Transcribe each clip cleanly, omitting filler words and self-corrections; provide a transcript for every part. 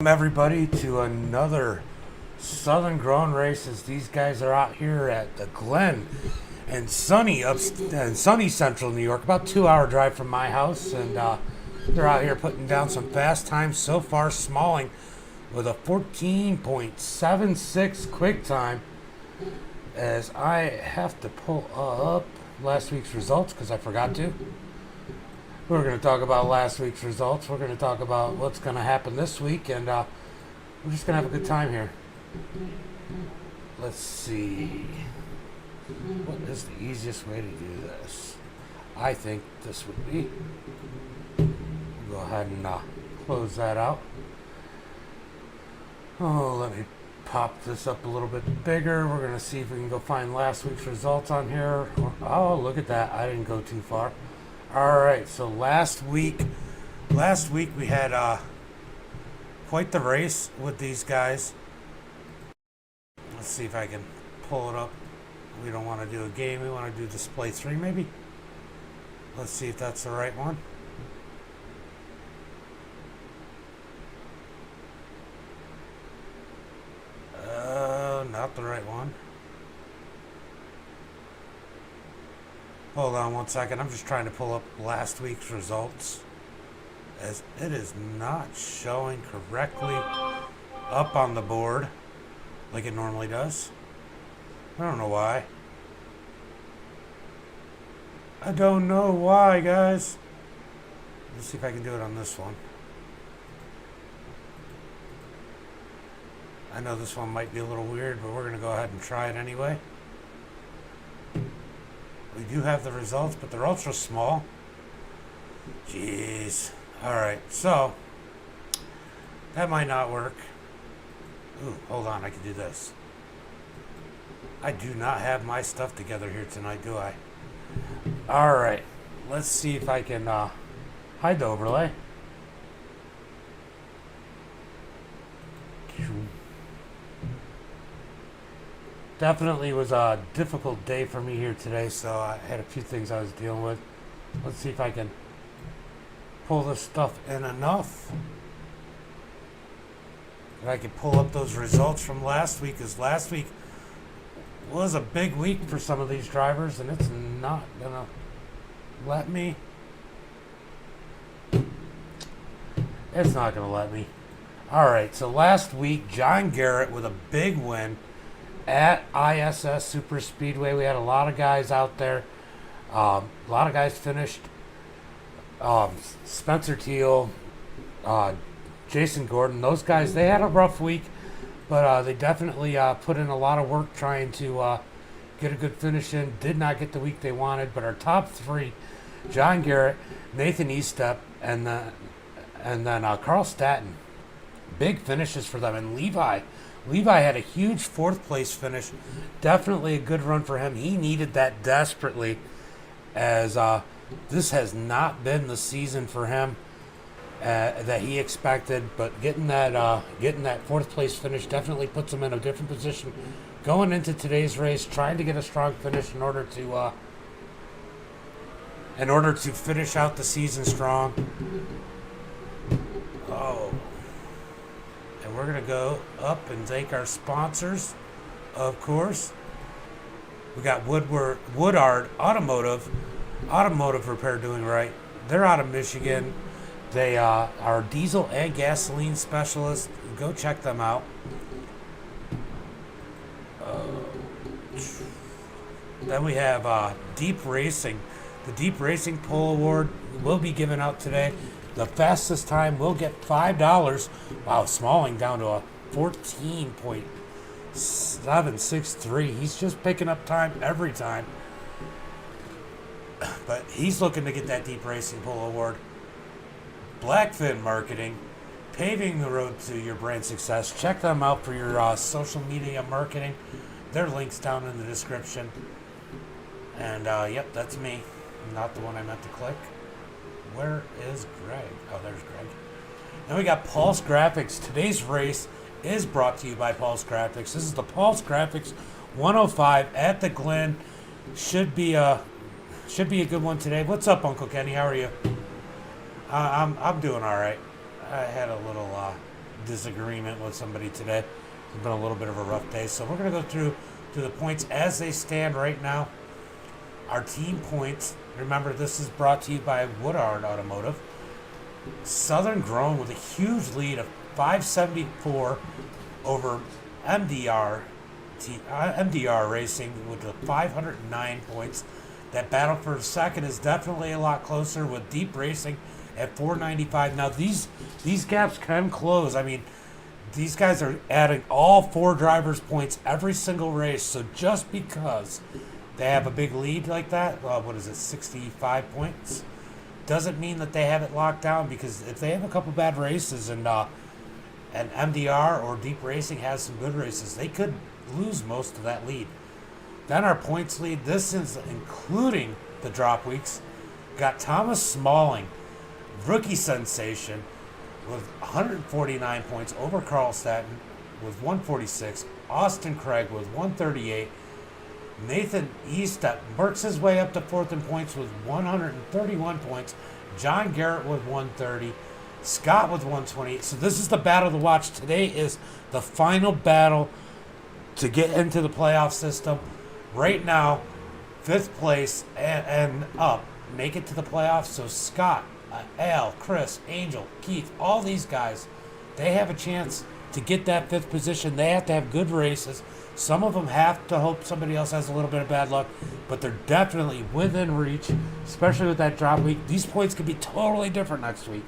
Welcome everybody to another Southern Grown Races. These guys are out here at the Glen and sunny central New York, about 2 hour drive from my house, and they're out here putting down some fast times so far. Smalling with a 14.76 quick time, as I have to pull up last week's results because I forgot to. We're going to talk about last week's results. We're going to talk about what's going to happen this week, and we're just going to have a good time here. Let's see. What is the easiest way to do this? I think this would be. Go ahead and close that out. Oh, let me pop this up a little bit bigger. We're going to see if we can go find last week's results on here. Oh, look at that. I didn't go too far. All right, so last week we had quite the race with these guys. Let's see if I can pull it up. We don't want to do a game. We want to do display 3 maybe. Let's see if that's the right one. Not the right one. Hold on one second. I'm just trying to pull up last week's results, as it is not showing correctly up on the board like it normally does. I don't know why. I don't know why, guys. Let's see if I can do it on this one. I know this one might be a little weird, but we're going to go ahead and try it anyway. We do have the results, but they're ultra small. Jeez. Alright, so that might not work. Ooh, hold on, I can do this. I do not have my stuff together here tonight, do I? Alright, let's see if I can hide the overlay. Definitely was a difficult day for me here today, so I had a few things I was dealing with. Let's see if I can pull this stuff in enough that I can pull up those results from last week, because last week was a big week for some of these drivers, and it's not gonna let me. It's not gonna let me. Alright, so last week, John Garrett with a big win at ISS Super Speedway. We had a lot of guys out there. A lot of guys finished. Spencer Teal, Jason Gordon, those guys, they had a rough week, but they definitely put in a lot of work trying to get a good finish in. Did not get the week they wanted, but our top 3, John Garrett, Nathan Estep, and then Carl Staton, big finishes for them. And Levi had a huge 4th place finish. Definitely a good run for him. He needed that desperately, as this has not been the season for him that he expected. But getting that 4th place finish definitely puts him in a different position going into today's race, trying to get a strong finish in order to finish out the season strong. Oh. And we're going to go up and thank our sponsors, of course. We got Woodard Automotive Repair doing right. They're out of Michigan. They are diesel and gasoline specialists. Go check them out. Then we have Deep Racing. The Deep Racing Pole Award will be given out today. The fastest time will get $5. Wow, Smalling down to a 14.763. He's just picking up time every time. But he's looking to get that Deep Racing Pole Award. Blackfin Marketing, paving the road to your brand success. Check them out for your social media marketing. Their link's down in the description. And yep, that's me. Not the one I meant to click. Where is Greg? Oh, there's Greg. Then we got Pulse Graphix. Today's race is brought to you by Pulse Graphix. This is the Pulse Graphix 105 at the Glen. Should be a good one today. What's up, Uncle Kenny? How are you? I'm doing all right. I had a little disagreement with somebody today. It's been a little bit of a rough day. So we're going to go through to the points as they stand right now. Our team points, remember this is brought to you by Woodard Automotive. Southern Grown with a huge lead of 574 over MDR Racing with the 509 points. That battle for second is definitely a lot closer with Deep Racing at 495. Now these gaps can close. I mean, these guys are adding all 4 drivers' points every single race. So just because they have a big lead like that, what is it, 65 points, doesn't mean that they have it locked down, because if they have a couple bad races and MDR or Deep Racing has some good races, they could lose most of that lead. Then our points lead, this is including the drop weeks, got Thomas Smalling, rookie sensation, with 149 points over Karlstadt with 146, Austin Craig with 138, Nathan Estep works his way up to 4th in points with 131 points, John Garrett with 130, Scott with 128. So this is the battle to watch. Today is the final battle to get into the playoff system. Right now, 5th place and up make it to the playoffs. So Scott, Al, Chris, Angel, Keith, all these guys, they have a chance to get that 5th position. They have to have good races. Some of them have to hope somebody else has a little bit of bad luck, but they're definitely within reach, especially with that drop week. These points could be totally different next week,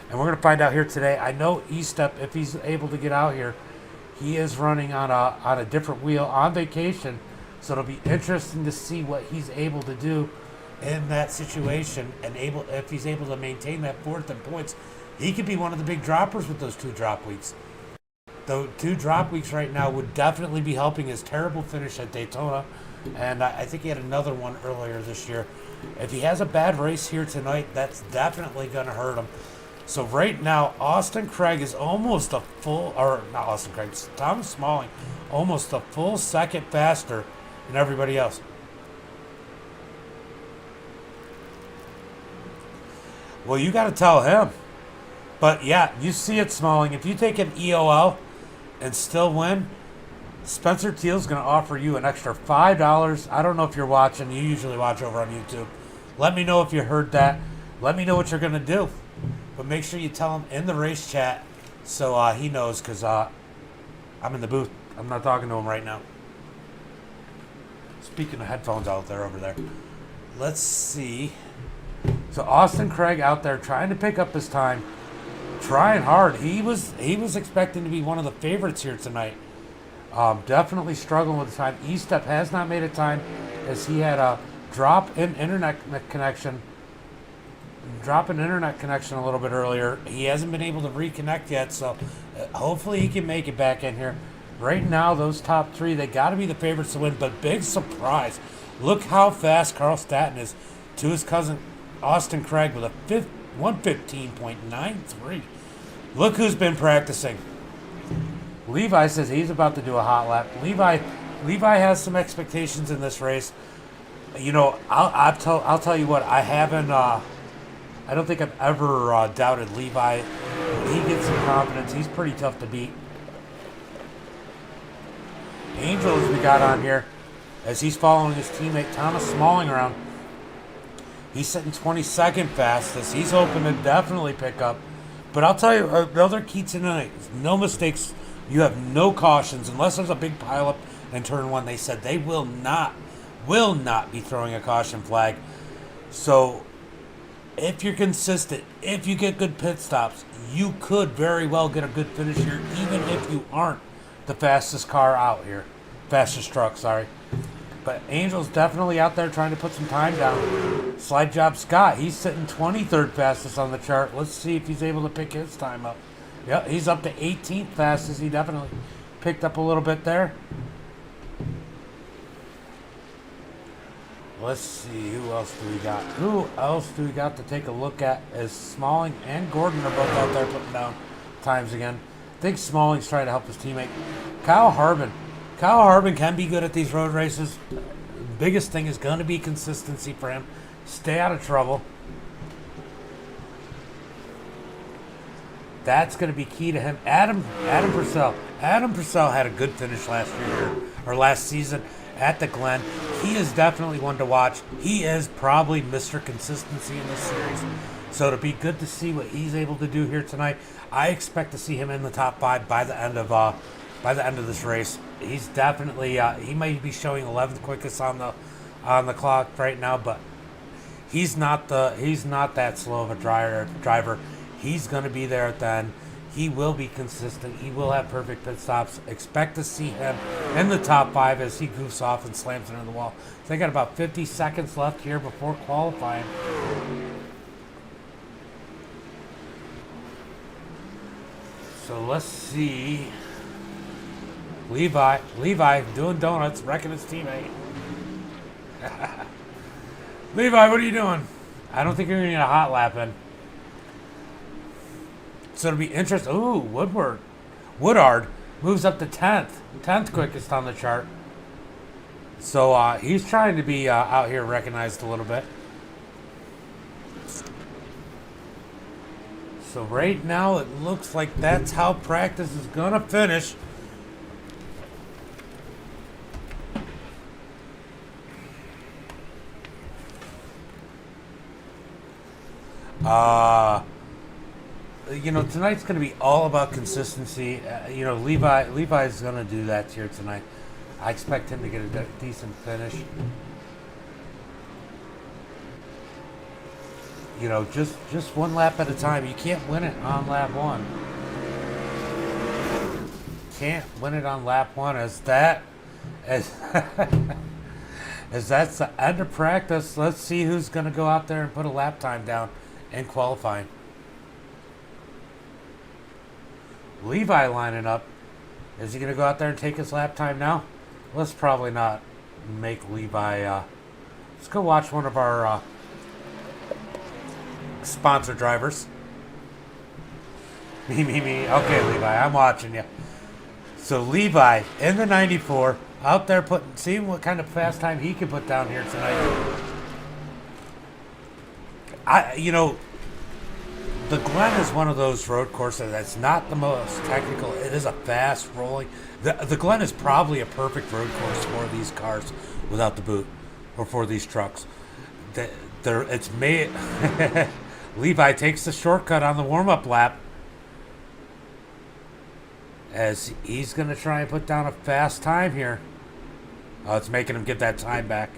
and we're going to find out here today. I know Estep, if he's able to get out here, he is running on a different wheel on vacation, so it'll be interesting to see what he's able to do in that situation, and if he's able to maintain that 4th in points. He could be one of the big droppers with those 2 drop weeks. The 2 drop weeks right now would definitely be helping his terrible finish at Daytona, and I think he had another one earlier this year. If he has a bad race here tonight, that's definitely going to hurt him. So right now, Austin Craig is almost a full, or not Austin Craig, Thomas Smalling, almost a full second faster than everybody else. Well, you got to tell him. But yeah, you see it, Smalling. If you take an EOL and still win, Spencer Teal's going to offer you an extra $5. I don't know if you're watching. You usually watch over on YouTube. Let me know if you heard that. Let me know what you're going to do. But make sure you tell him in the race chat so he knows, because I'm in the booth. I'm not talking to him right now. Speaking of headphones out there over there. Let's see. So Austin Craig out there trying to pick up his time. Trying hard. He was expecting to be one of the favorites here tonight. Definitely struggling with the time. Estep has not made a time, as he had a drop in internet connection a little bit earlier. He hasn't been able to reconnect yet, so hopefully he can make it back in here. Right now, those top 3, they got to be the favorites to win, but big surprise. Look how fast Karlstadt is to his cousin Austin Craig with a 115.93. Look who's been practicing. Levi says he's about to do a hot lap. Levi has some expectations in this race. You know, I'll tell you what, I don't think I've ever doubted Levi. When he gets some confidence, he's pretty tough to beat. Angel, as we got on here, as he's following his teammate Thomas Smalling around, he's sitting 22nd fastest. He's hoping to definitely pick up. But I'll tell you, another key tonight, no mistakes. You have no cautions unless there's a big pileup in turn 1. They said they will not be throwing a caution flag. So if you're consistent, if you get good pit stops, you could very well get a good finish here, even if you aren't the fastest car out here. Fastest truck, sorry. But Angel's definitely out there trying to put some time down. Slide job Scott. He's sitting 23rd fastest on the chart. Let's see if he's able to pick his time up. Yep, he's up to 18th fastest. He definitely picked up a little bit there. Let's see, who else do we got? Who else do we got to take a look at, as Smalling and Gordon are both out there putting down times again. I think Smalling's trying to help his teammate. Kyle Harbin can be good at these road races. The biggest thing is going to be consistency for him. Stay out of trouble. That's going to be key to him. Adam Purcell. Adam Purcell had a good finish last year, or last season at the Glen. He is definitely one to watch. He is probably Mr. Consistency in this series. So it'll be good to see what he's able to do here tonight. I expect to see him in the top 5 by the end of this race. He's definitely he might be showing 11th quickest on the clock right now, but he's not that slow of a driver. He's going to be there at the end. He will be consistent. He will have perfect pit stops. Expect to see him in the top 5 as he goofs off and slams into the wall. So they got about 50 seconds left here before qualifying. So let's see. Levi doing donuts, wrecking his teammate. Levi, what are you doing? I don't think you're going to get a hot lap in. So it'll be interesting. Ooh, Woodard moves up to 10th quickest on the chart. So he's trying to be out here recognized a little bit. So right now it looks like that's how practice is going to finish. Tonight's going to be all about consistency. Levi's going to do that here tonight. I expect him to get a decent finish. Just one lap at a time. You can't win it on lap 1. Can't win it on lap 1 as that's the end of practice. Let's see who's going to go out there and put a lap time down in qualifying. Levi lining up. Is he going to go out there and take his lap time now? Let's probably not make Levi. Let's go watch one of our sponsor drivers. Me. Okay, Levi, I'm watching you. So Levi in the 94 out there seeing what kind of fast time he can put down here tonight. The Glen is one of those road courses that's not the most technical. It is a fast rolling. The Glen is probably a perfect road course for these cars without the boot, or for these trucks. It's made. Levi takes the shortcut on the warm-up lap as he's going to try and put down a fast time here. Oh, it's making him get that time back.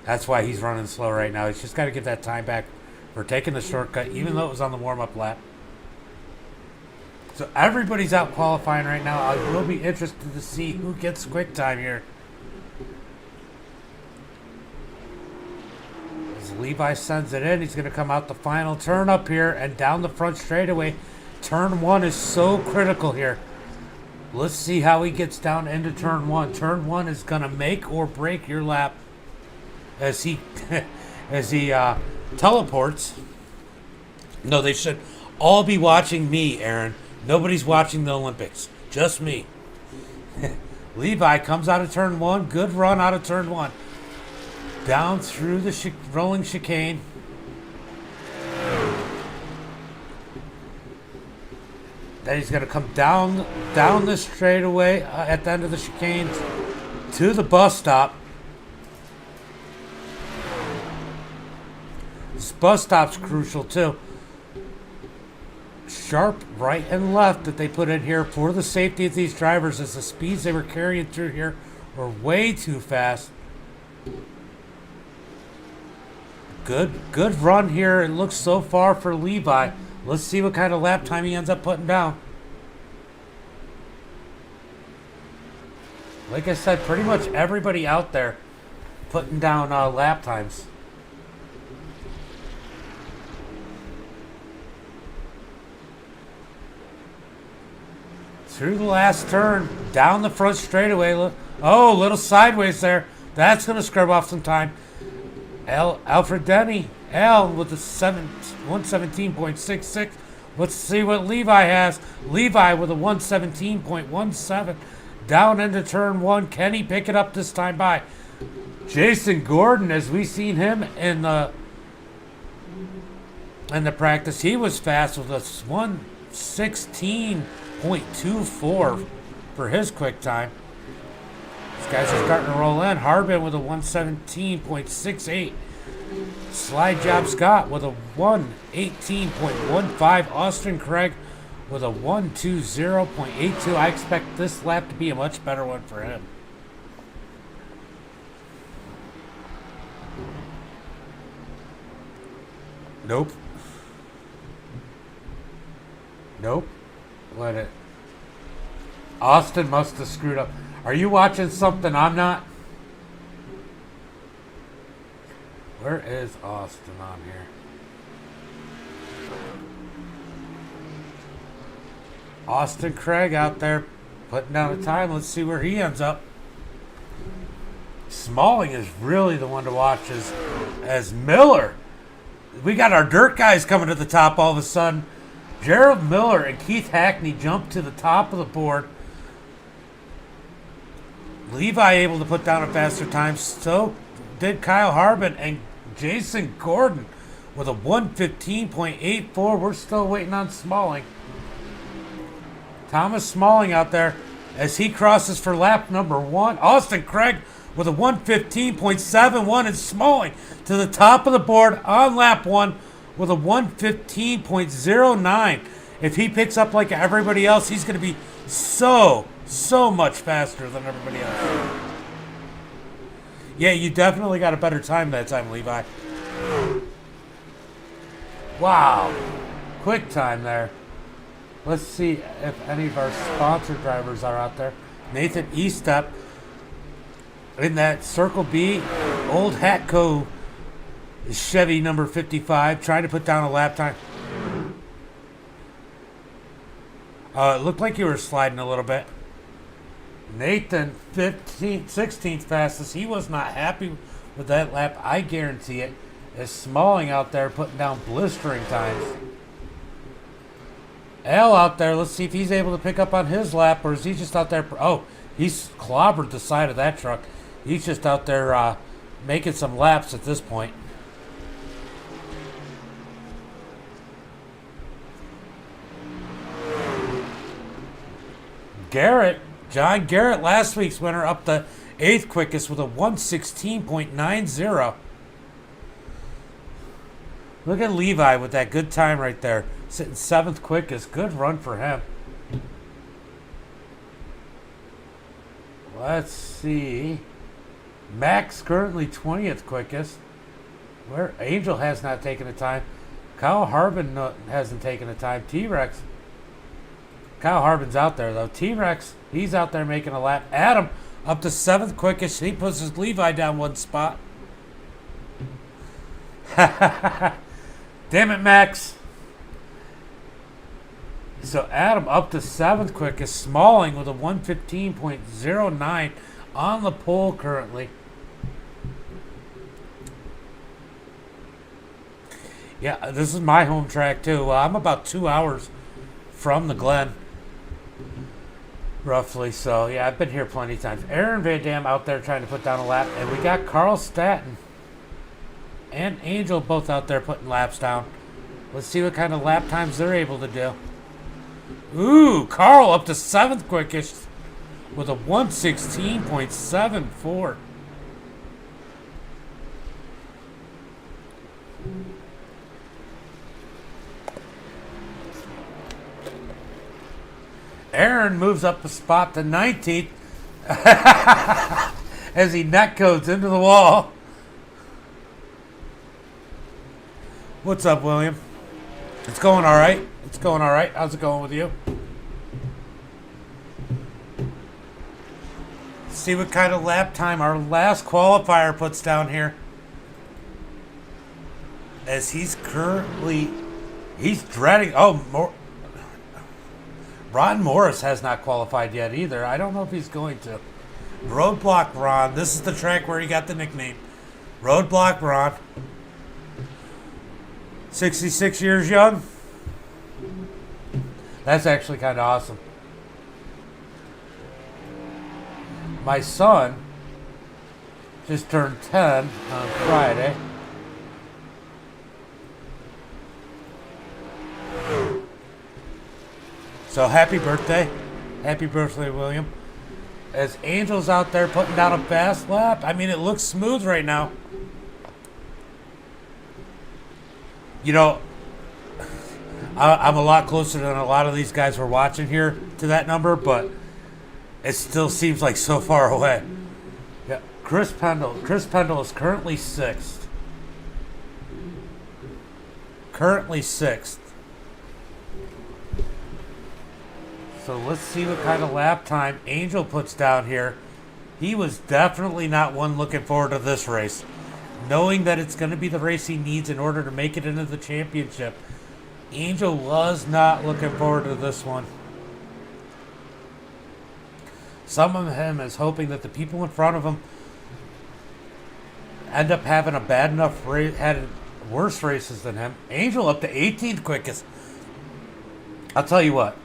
That's why he's running slow right now. He's just got to get that time back for taking the shortcut, even though it was on the warm-up lap. So everybody's out qualifying right now. I will be interested to see who gets quick time here. As Levi sends it in, he's going to come out the final turn up here and down the front straightaway. Turn 1 is so critical here. Let's see how he gets down into turn 1. Turn 1 is going to make or break your lap as he teleports. No, they should all be watching me, Aaron. Nobody's watching the Olympics. Just me. Levi comes out of turn 1. Good run out of turn 1. Down through the rolling chicane. Then he's going to come down the straightaway at the end of the chicane to the bus stop. This bus stop's crucial too. Sharp right and left that they put in here for the safety of these drivers, as the speeds they were carrying through here were way too fast. Good run here. It looks so far for Levi. Let's see what kind of lap time he ends up putting down. Like I said, pretty much everybody out there putting down lap times. Through the last turn, down the front straightaway. Oh, a little sideways there. That's going to scrub off some time. Alfred Denny, Al with the 117.66. Let's see what Levi has. Levi with a 117.17. Down into turn 1. Can he pick it up this time by? Jason Gordon, as we seen him in the in the practice. He was fast with a 1:16.24 for his quick time. These guys are starting to roll in. Harbin with a 1:17.68. Slide Job Scott with a 1:18.15. Austin Craig with a 1:20.82. I expect this lap to be a much better one for him. Nope. Nope. Let it. Austin must have screwed up. Are you watching something I'm not? Where is Austin on here? Austin Craig out there putting down a time. Let's see where he ends up. Smalling is really the one to watch as Miller. We got our dirt guys coming to the top all of a sudden. Gerald Miller and Keith Hackney jumped to the top of the board. Levi able to put down a faster time. So did Kyle Harbin and Jason Gordon with a 1:15.84. We're still waiting on Smalling. Thomas Smalling out there as he crosses for lap number 1. Austin Craig with a 1:15.71 and Smalling to the top of the board on lap 1 with a 1:15.09. If he picks up like everybody else, he's going to be so much faster than everybody else. Yeah, you definitely got a better time that time, Levi. Wow. Quick time there. Let's see if any of our sponsor drivers are out there. Nathan Estep in that Circle B, Old Hatco Chevy number 55, trying to put down a lap time. It looked like you were sliding a little bit. Nathan, 16th fastest. He was not happy with that lap. I guarantee it. Is Smalling out there putting down blistering times. Al out there, let's see if he's able to pick up on his lap, or is he just out there? Oh, he's clobbered the side of that truck. He's just out there making some laps at this point. Garrett, John Garrett, last week's winner, up the 8th quickest with a 1:16.90. Look at Levi with that good time right there. Sitting 7th quickest. Good run for him. Let's see. Max currently 20th quickest. Where Angel has not taken a time. Kyle Harbin hasn't taken a time. T-Rex. Kyle Harbin's out there though. T-Rex, he's out there making a lap. Adam up to 7th quickest. He puts his Levi down one spot. Damn it, Max. So Adam up to 7th quickest. Smalling with a 1:15.09 on the pole currently. Yeah, this is my home track too. I'm about 2 hours from the Glen, roughly. So yeah, I've been here plenty of times. Aaron Van Dam out there trying to put down a lap, and we got Carl Staton and Angel both out there putting laps down. Let's see what kind of lap times they're able to do. Ooh, Carl up to 7th quickest with a 1:16.74. Aaron moves up a spot to 19th as he netcodes into the wall. What's up, William? It's going all right. It's going all right. How's it going with you? See what kind of lap time our last qualifier puts down here. As he's dreading. Oh, Ron Morris has not qualified yet either. I don't know if he's going to. Roadblock Ron. This is the track where he got the nickname. Roadblock Ron. 66 years young. That's actually kind of awesome. My son just turned 10 on Friday. So happy birthday. Happy birthday, William. As Angel's out there putting down a fast lap. I mean, it looks smooth right now. You know, I'm a lot closer than a lot of these guys we're watching here to that number, but it still seems like so far away. Yeah, Chris Pendle is currently 6th. So let's see what kind of lap time Angel puts down here. He was definitely not one looking forward to this race, knowing that it's going to be the race he needs in order to make it into the championship. Angel was not looking forward to this one. Some of him is hoping that the people in front of him end up having a bad enough race, had worse races than him. Angel up to 18th quickest. I'll tell you what.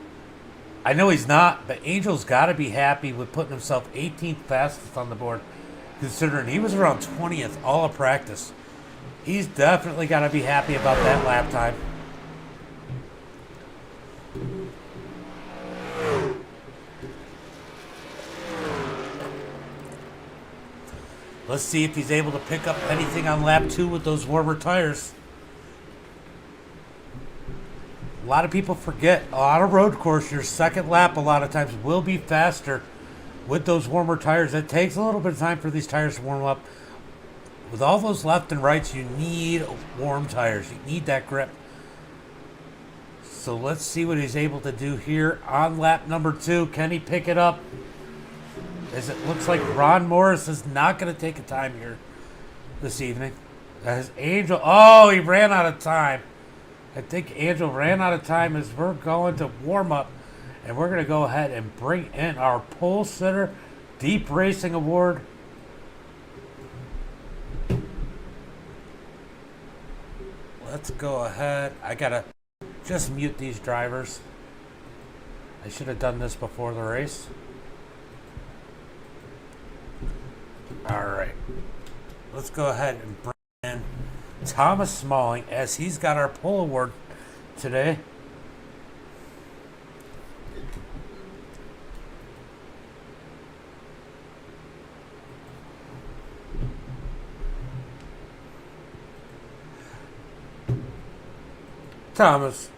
I know he's not, but Angel's got to be happy with putting himself 18th fastest on the board, considering he was around 20th all of practice. He's definitely got to be happy about that lap time. Let's see if he's able to pick up anything on lap 2 with those warmer tires. A lot of people forget, on a road course, your second lap a lot of times will be faster with those warmer tires. It takes a little bit of time for these tires to warm up. With all those left and rights, you need warm tires. You need that grip. So let's see what he's able to do here on lap number 2. Can he pick it up? As it looks like Ron Morris is not going to take a time here this evening. As Angel, oh, he ran out of time. I think Angel ran out of time as we're going to warm up, and we're going to go ahead and bring in our pole sitter deep racing award. Let's go ahead. I got to just mute these drivers. I should have done this before the race. All right. Let's go ahead and bring in Thomas Smalling, as he's got our pole award today. Thomas,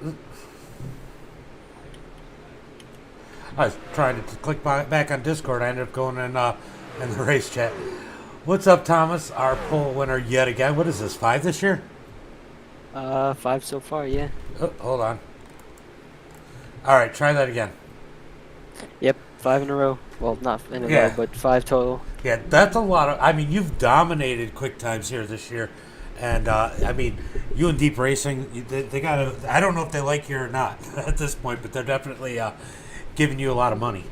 I was trying to click back on Discord. I ended up going in the race chat. What's up, Thomas? Our pole winner yet again. What is this, 5 this year? 5 so far, yeah. Oh, hold on. All right, try that again. Yep, 5 in a row. Well, not in a row, but 5 total. Yeah, that's a lot of. I mean, you've dominated quick times here this year, and I mean, you and Deep Racing, they got to. I don't know if they like you or not at this point, but they're definitely giving you a lot of money.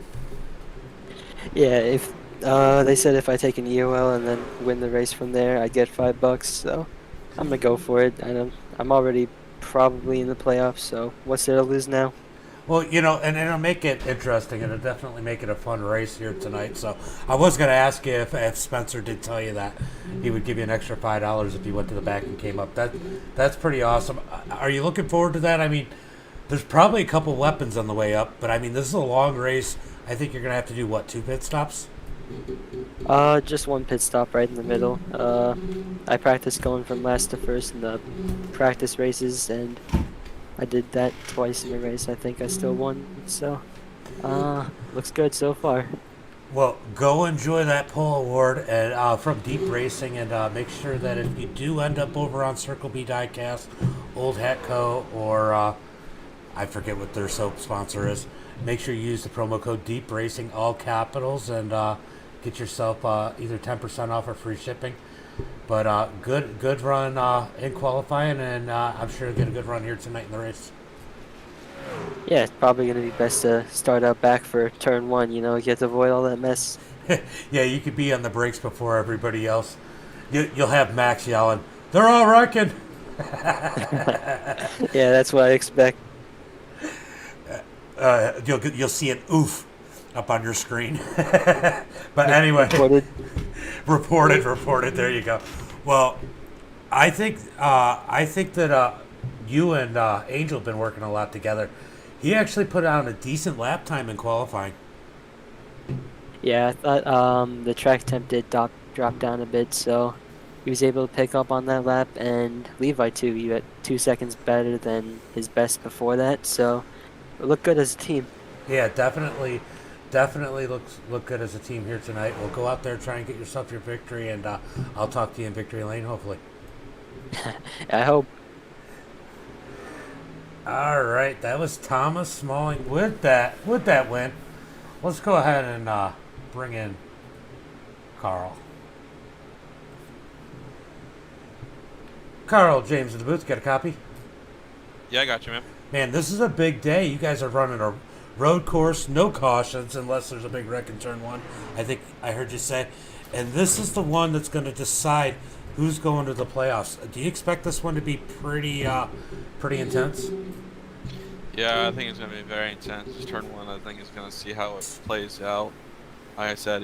Yeah, if they said if I take an EOL and then win the race from there, I'd get $5. So I'm gonna go for it. I'm already probably in the playoffs. So what's there to lose now? Well, you know, and it'll make it interesting, and it'll definitely make it a fun race here tonight. So I was going to ask you if Spencer did tell you that he would give you an extra $5 if you went to the back and came up. That's pretty awesome. Are you looking forward to that? I mean, there's probably a couple weapons on the way up, but I mean, this is a long race. I think you're going to have to do, what, 2 pit stops? Just 1 pit stop right in the middle. I practiced going from last to first in the practice races, and I did that twice in a race. I think I still won, so looks good so far. Well, go enjoy that pole award and from Deep Racing, and make sure that if you do end up over on Circle B Diecast, Old Hat Co., or I forget what their soap sponsor is, make sure you use the promo code Deep Racing, all capitals, and get yourself either 10% off or free shipping. But good run in qualifying, and I'm sure you'll get a good run here tonight in the race. Yeah, it's probably going to be best to start out back for turn 1, you know, get to avoid all that mess. Yeah, you could be on the brakes before everybody else. You'll have Max yelling, "They're all wrecking!" Yeah, that's what I expect. You'll see an oof up on your screen. But anyway, reported. There you go. Well, I think that you and Angel have been working a lot together. He actually put on a decent lap time in qualifying. Yeah, I thought the track temp did drop down a bit, so he was able to pick up on that lap, and Levi too. He had 2 seconds better than his best before that, so it looked good as a team. Yeah, definitely look good as a team here tonight. We'll go out there, try and get yourself your victory, and I'll talk to you in victory lane, hopefully. I hope. All right, that was Thomas Smalling with that win. Let's go ahead and bring in Carl. Carl, James in the booth, get a copy? Yeah, I got you, man. Man, this is a big day. You guys are running a road course, no cautions unless there's a big wreck in turn one. I think I heard you say. And this is the one that's going to decide who's going to the playoffs. Do you expect this one to be pretty intense? Yeah, I think it's going to be very intense. Just turn one, I think, is going to see how it plays out. Like I said,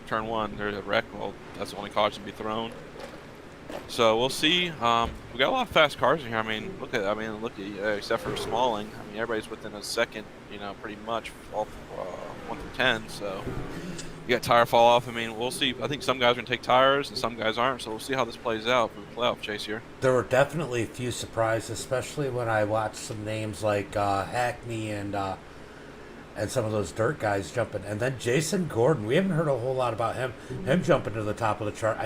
turn one, there's a wreck. Well, that's the only caution to be thrown. So we'll see. We got a lot of fast cars in here. Look at except for Smalling. Everybody's within a second. Pretty much all 1 through 10. So you got tire fall off. We'll see. I think some guys are gonna take tires and some guys aren't. So we'll see how this plays out for the playoff chase here. There were definitely a few surprises, especially when I watched some names like Hackney and some of those dirt guys jumping. And then Jason Gordon, we haven't heard a whole lot about him jumping to the top of the chart.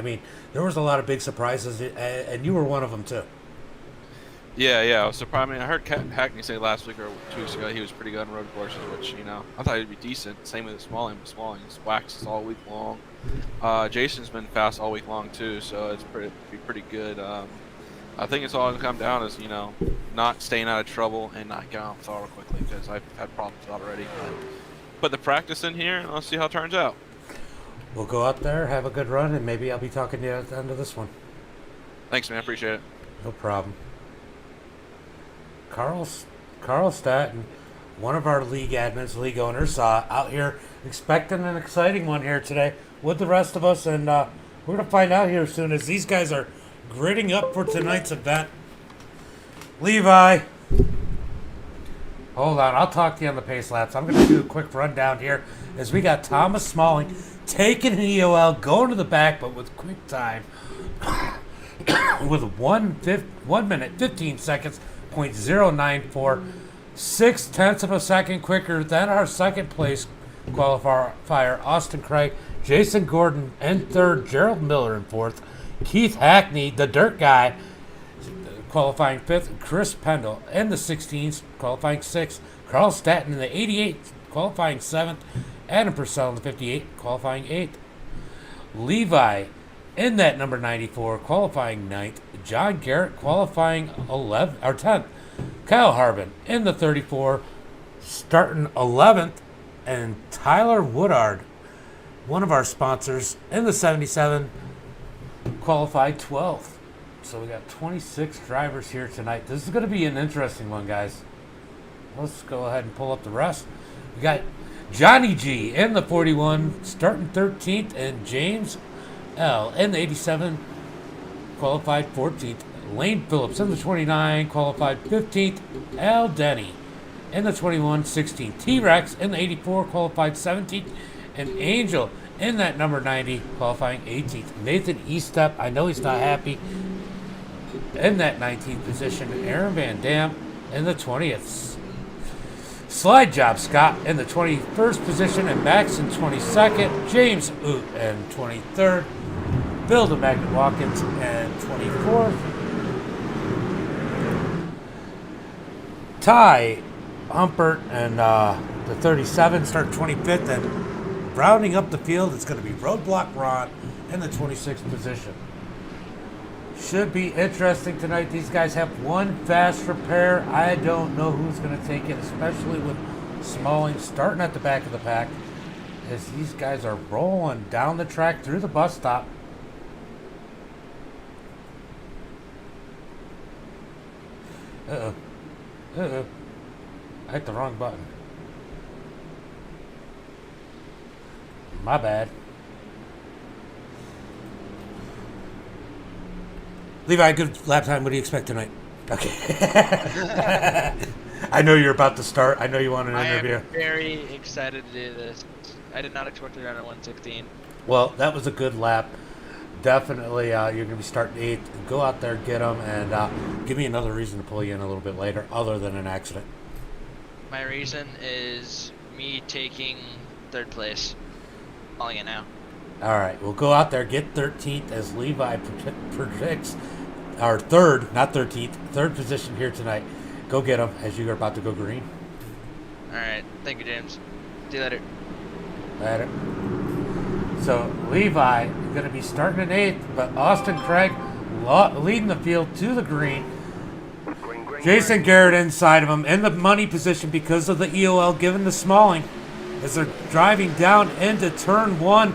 There was a lot of big surprises, and you were one of them too. Yeah, I was surprised. I heard Hackney say last week or 2 weeks ago he was pretty good on road courses, which, I thought he'd be decent. Same with Smalling. Smalling's waxes all week long. Jason's been fast all week long too, so it's pretty good. I think it's all going to come down as, not staying out of trouble and not getting off throttle quickly, because I've had problems with that already. But put the practice in here, and let's see how it turns out. We'll go out there, have a good run, and maybe I'll be talking to you at the end of this one. Thanks, man. Appreciate it. No problem. Carl Staton, one of our league admins, league owners, out here expecting an exciting one here today with the rest of us, and we're going to find out here soon as these guys are gritting up for tonight's event. Levi, hold on, I'll talk to you on the pace laps. I'm going to do a quick rundown here as we got Thomas Smalling taking an EOL, going to the back, but with quick time, with 1 minute, 15 seconds, 0.094, 0.6 of a second quicker than our second place qualifier, Austin Craig, Jason Gordon in third, Gerald Miller in fourth, Keith Hackney, the dirt guy, qualifying fifth, Chris Pendle in the 16s, qualifying sixth, Carl Staton in the 88, qualifying seventh, Adam Purcell in the 58, qualifying eighth, Levi in that number 94, qualifying 9th, John Garrett qualifying 10th, Kyle Harbin in the 34, starting 11th, and Tyler Woodard, one of our sponsors, in the 77, qualified 12th. So we got 26 drivers here tonight. This is going to be an interesting one, guys. Let's go ahead and pull up the rest. We got Johnny G in the 41, starting 13th, and James L in the 87, qualified 14th. Lane Phillips in the 29, qualified 15th. Al Denny in the 21, 16th. T-Rex in the 84, qualified 17th. And Angel in that number 90, qualifying 18th. Nathan Estep, I know he's not happy, in that 19th position. Aaron Van Dam in the 20th. Slide Job Scott in the 21st position, and Max in 22nd. James Oot in 23rd. Bill the Magnet Watkins in 24th. Ty Humpert and the 37 start 25th, and rounding up the field, it's going to be Roadblock Ron in the 26th position. Should be interesting tonight. These guys have one fast repair. I don't know who's going to take it, especially with Smalling starting at the back of the pack, as these guys are rolling down the track through the bus stop. I hit the wrong button. My bad. Levi, good lap time. What do you expect tonight? Okay. I know you're about to start. I know you want an I interview. am very excited to do this. I did not expect to run at 116. Well, that was a good lap. Definitely, you're going to be starting 8th. Go out there, get them, and give me another reason to pull you in a little bit later, other than an accident. My reason is me taking 3rd place. Calling it now. All right, we'll go out there, get 13th as Levi predicts, or 3rd, not 13th, 3rd position here tonight. Go get him as you are about to go green. Alright, thank you, James. See you later. Later. So Levi is going to be starting in 8th, but Austin Craig leading the field to the green. Jason Garrett inside of him in the money position because of the EOL given to Smalling as they're driving down into turn 1.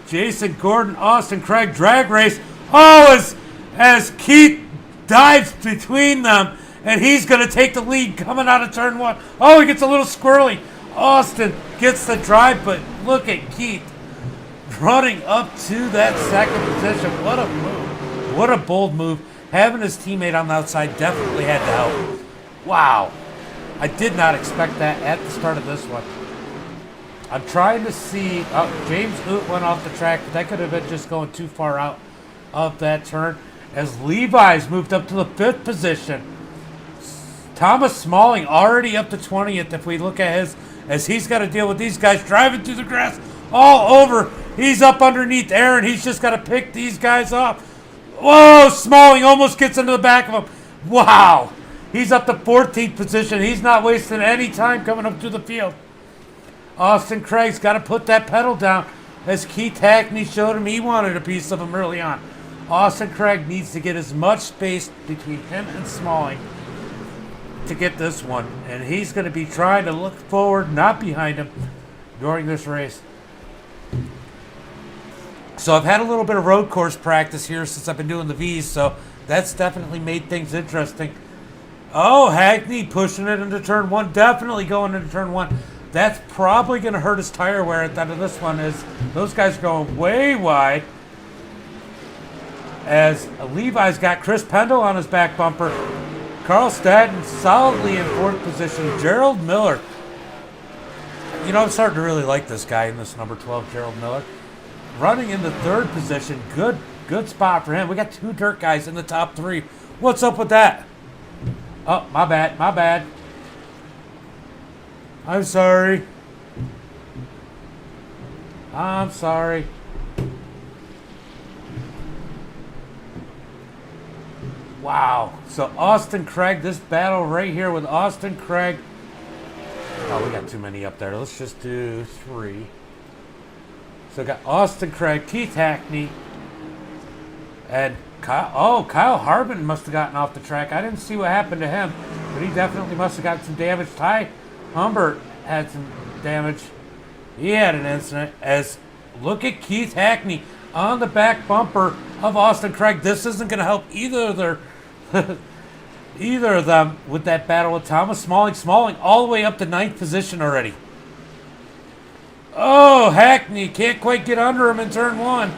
Jason Gordon, Austin Craig drag race. Oh, as Keith dives between them, and he's going to take the lead coming out of turn 1. Oh, he gets a little squirrely. Austin gets the drive, but look at Keith running up to that 2nd position. What a move. What a bold move. Having his teammate on the outside definitely had to help. Wow. I did not expect that at the start of this one. I'm trying to see. James Oot went off the track, but that could have been just going too far out of that turn. As Levi's moved up to the 5th position. Thomas Smalling already up to 20th if we look at his, as he's got to deal with these guys driving through the grass all over. He's up underneath Aaron. He's just got to pick these guys up. Whoa, Smalling almost gets into the back of him. Wow. He's up to 14th position. He's not wasting any time coming up to the field. Austin Craig's got to put that pedal down as Keith Hackney showed him he wanted a piece of him early on. Austin Craig needs to get as much space between him and Smalling to get this one. And he's going to be trying to look forward, not behind him, during this race. So I've had a little bit of road course practice here since I've been doing the V's, so that's definitely made things interesting. Oh, Hackney pushing it into turn 1, definitely going into turn 1. That's probably going to hurt his tire wear at the end of this one, as those guys are going way wide. As Levi's got Chris Pendle on his back bumper. Carl Stadden solidly in 4th position. Gerald Miller. You know, I'm starting to really like this guy in this number 12, Gerald Miller. Running in the 3rd position. Good spot for him. We got 2 dirt guys in the top 3. What's up with that? Oh, my bad. I'm sorry. Wow. So Austin Craig, this battle right here with Austin Craig. Oh, we got too many up there. Let's just do 3. So we got Austin Craig, Keith Hackney, and Kyle Harbin must have gotten off the track. I didn't see what happened to him, but he definitely must have gotten some damage. Ty Humbert had some damage. He had an incident. As look at Keith Hackney on the back bumper of Austin Craig. This isn't going to help either of them with that battle with Thomas Smalling. Smalling all the way up to 9th position already. Oh, Hackney can't quite get under him in turn 1.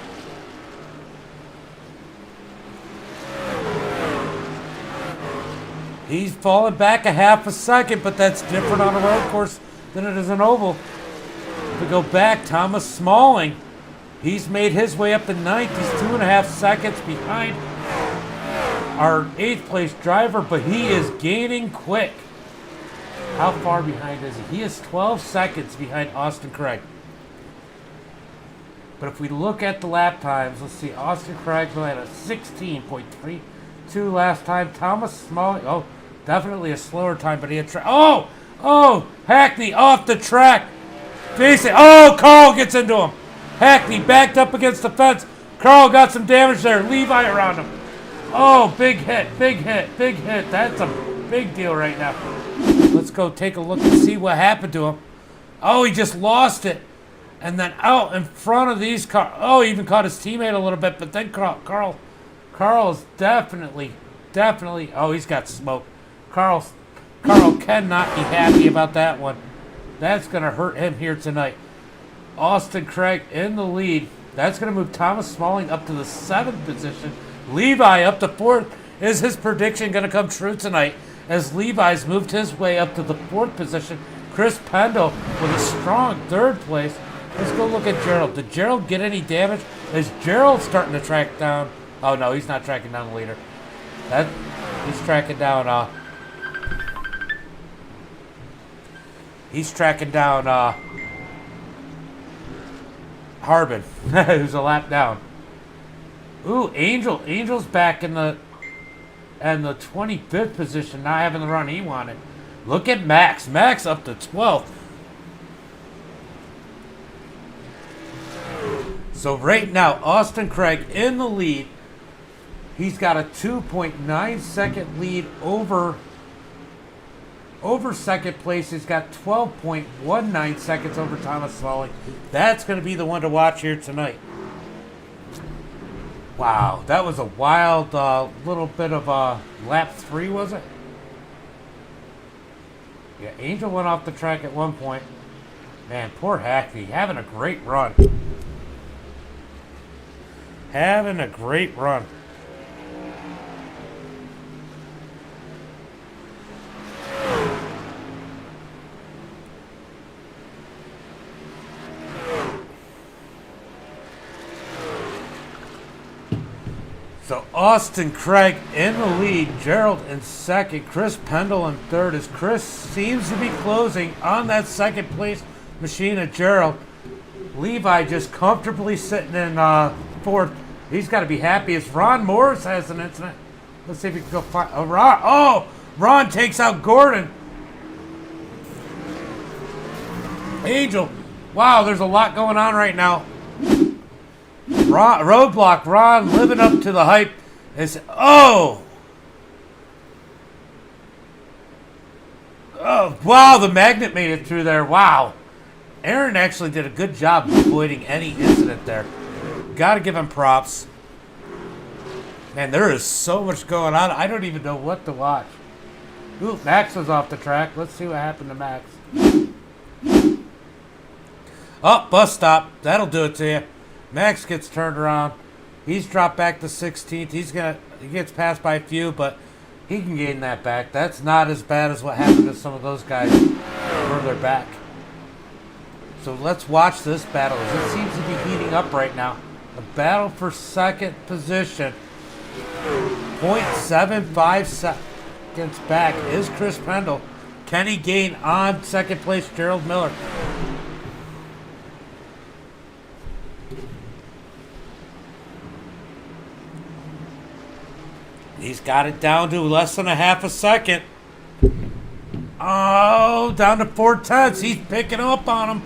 He's fallen back a half a second, but that's different on a road course than it is an oval. If we go back, Thomas Smalling, he's made his way up to 9th. He's 2.5 seconds behind our 8th place driver, but he is gaining quick. How far behind is he? He is 12 seconds behind Austin Craig. But if we look at the lap times, let's see. Austin Craig had a 16.32 last time. Thomas Smalling, oh, definitely a slower time, but he had Hackney off the track. Jason, Carl gets into him. Hackney backed up against the fence. Carl got some damage there. Levi around him. Oh, big hit. That's a big deal right now. Let's go take a look and see what happened to him. Oh, he just lost it. And then out in front of these cars. Oh, he even caught his teammate a little bit, but then Carl is definitely, oh, he's got smoke. Carl cannot be happy about that one. That's going to hurt him here tonight. Austin Craig in the lead. That's going to move Thomas Smalling up to the 7th position. Levi up to 4th. Is his prediction going to come true tonight? as Levi's moved his way up to the 4th position. Chris Pendle with a strong 3rd place. Let's go look at Gerald. Did Gerald get any damage? Is Gerald starting to track down? Oh no, he's not tracking down the leader. He's tracking down. He's tracking down Harbin, who's a lap down. Ooh, Angel. Angel's back in the 25th position, not having the run he wanted. Look at Max. Max up to 12th. So right now, Austin Craig in the lead. He's got a 2.9 second lead over second place. He's got 12.19 seconds over Thomas Smalling. That's going to be the one to watch here tonight. Wow, that was a wild little bit of lap 3, was it? Yeah, Angel went off the track at one point. Man, poor Hackney, having a great run. Having a great run. So Austin Craig in the lead, Gerald in second, Chris Pendle in third as Chris seems to be closing on that second place machine of Gerald. Levi just comfortably sitting in fourth. He's got to be happy as Ron Morris has an incident. Let's see if we can go find Ron. Oh, Ron takes out Gordon. Angel. Wow, there's a lot going on right now. Ron, roadblock. Ron living up to the hype. Oh, wow, the magnet made it through there. Wow. Aaron actually did a good job avoiding any incident there. Got to give him props. Man, there is so much going on. I don't even know what to watch. Ooh, Max was off the track. Let's see what happened to Max. Oh, bus stop. That'll do it to you. Max gets turned around. He's dropped back to 16th. He gets passed by a few, but he can gain that back. That's not as bad as what happened to some of those guys further back. So let's watch this battle. It seems to be heating up right now. A battle for second position. 0.75 seconds back is Chris Pendle. Can he gain on second place Gerald Miller? He's got it down to less than a half a second. Oh, down to 4/10. He's picking up on him.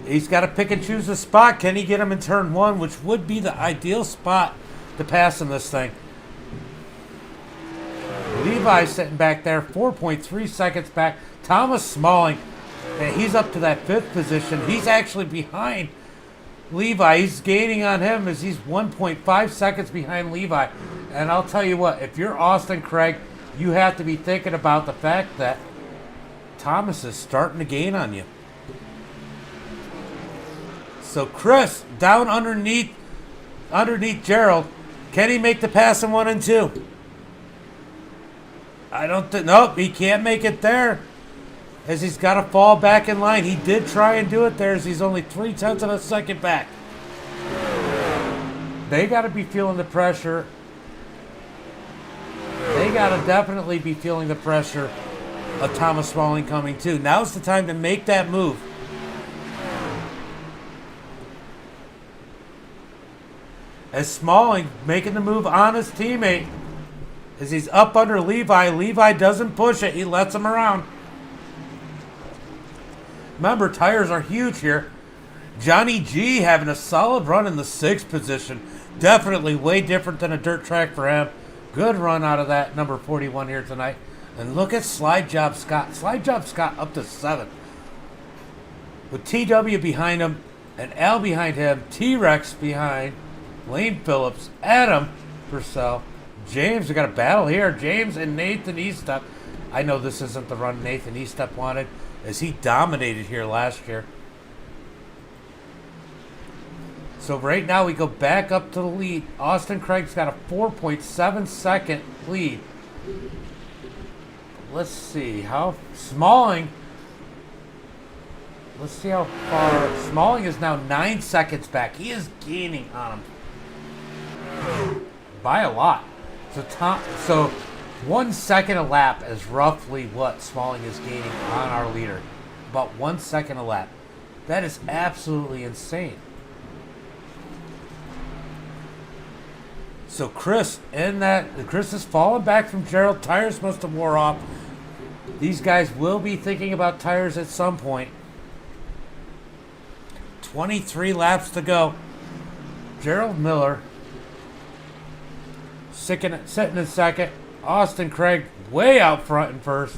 He's got to pick and choose a spot. Can he get him in turn 1, which would be the ideal spot to pass in this thing? Levi's sitting back there, 4.3 seconds back. Thomas Smalling, and he's up to that 5th position. He's actually behind Levi. He's gaining on him as he's 1.5 seconds behind Levi. And I'll tell you what, if you're Austin Craig, you have to be thinking about the fact that Thomas is starting to gain on you. So Chris down underneath Gerald. Can he make the pass in 1 and 2? I don't think. Nope, he can't make it there, as he's got to fall back in line. He did try and do it there, as he's only 0.3 of a second back. They got to be feeling the pressure. They got to definitely be feeling the pressure of Thomas Smalling coming too. Now's the time to make that move. As Smalling making the move on his teammate, as he's up under Levi. Levi doesn't push it. He lets him around. Remember, tires are huge here. Johnny G having a solid run in the 6th position. Definitely way different than a dirt track for him. Good run out of that number 41 here tonight. And look at Slide Job Scott. Slide Job Scott up to 7th. With TW behind him and Al behind him. T-Rex behind. Lane Phillips. Adam Purcell. James, we got a battle here. James and Nathan Estep. I know this isn't the run Nathan Estep wanted, as he dominated here last year. So right now we go back up to the lead. Austin Craig's got a 4.7 second lead. let's see how Smalling. Let's see how far Smalling is now 9 seconds back. He is gaining on him by a lot. So 1 second a lap is roughly what Smalling is gaining on our leader. About 1 second a lap. That is absolutely insane. So Chris is falling back from Gerald. Tires must have wore off. These guys will be thinking about tires at some point. 23 laps to go. Gerald Miller sitting in second. Austin Craig way out front in first.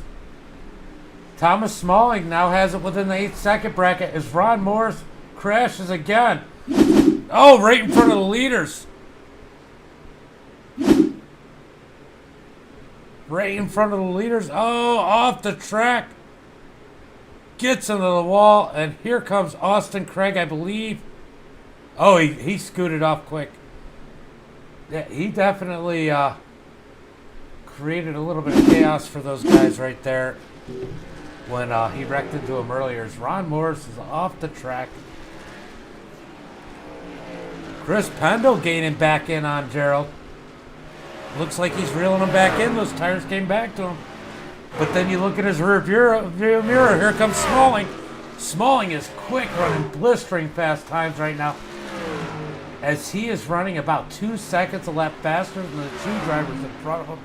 Thomas Smalling now has it within the 8-second bracket as Ron Morris crashes again. Oh, right in front of the leaders. Right in front of the leaders. Oh, off the track. Gets into the wall, and here comes Austin Craig, I believe. Oh, he scooted off quick. Yeah, he definitely created a little bit of chaos for those guys right there when he wrecked into him earlier. As Ron Morris is off the track. Chris Pendle gaining back in on Gerald. Looks like he's reeling him back in. Those tires came back to him. But then you look at his rear view mirror. Here comes Smalling. Smalling is quick, running blistering fast times right now, as he is running about 2 seconds a lap faster than the two drivers in front of him.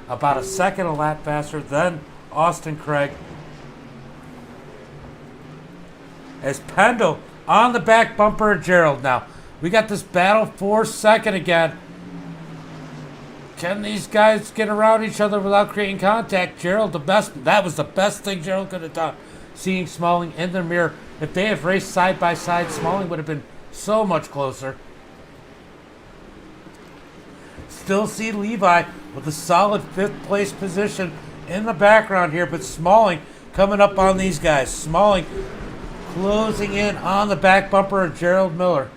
About a second a lap faster than Austin Craig. As Pendle on the back bumper of Gerald now. We got this battle for second again. Can these guys get around each other without creating contact? Gerald, that was the best thing Gerald could have done. Seeing Smalling in the mirror. If they have raced side by side, Smalling would have been so much closer. Still see Levi with a solid 5th place position in the background here, but Smalling coming up on these guys. Smalling closing in on the back bumper of Gerald Miller.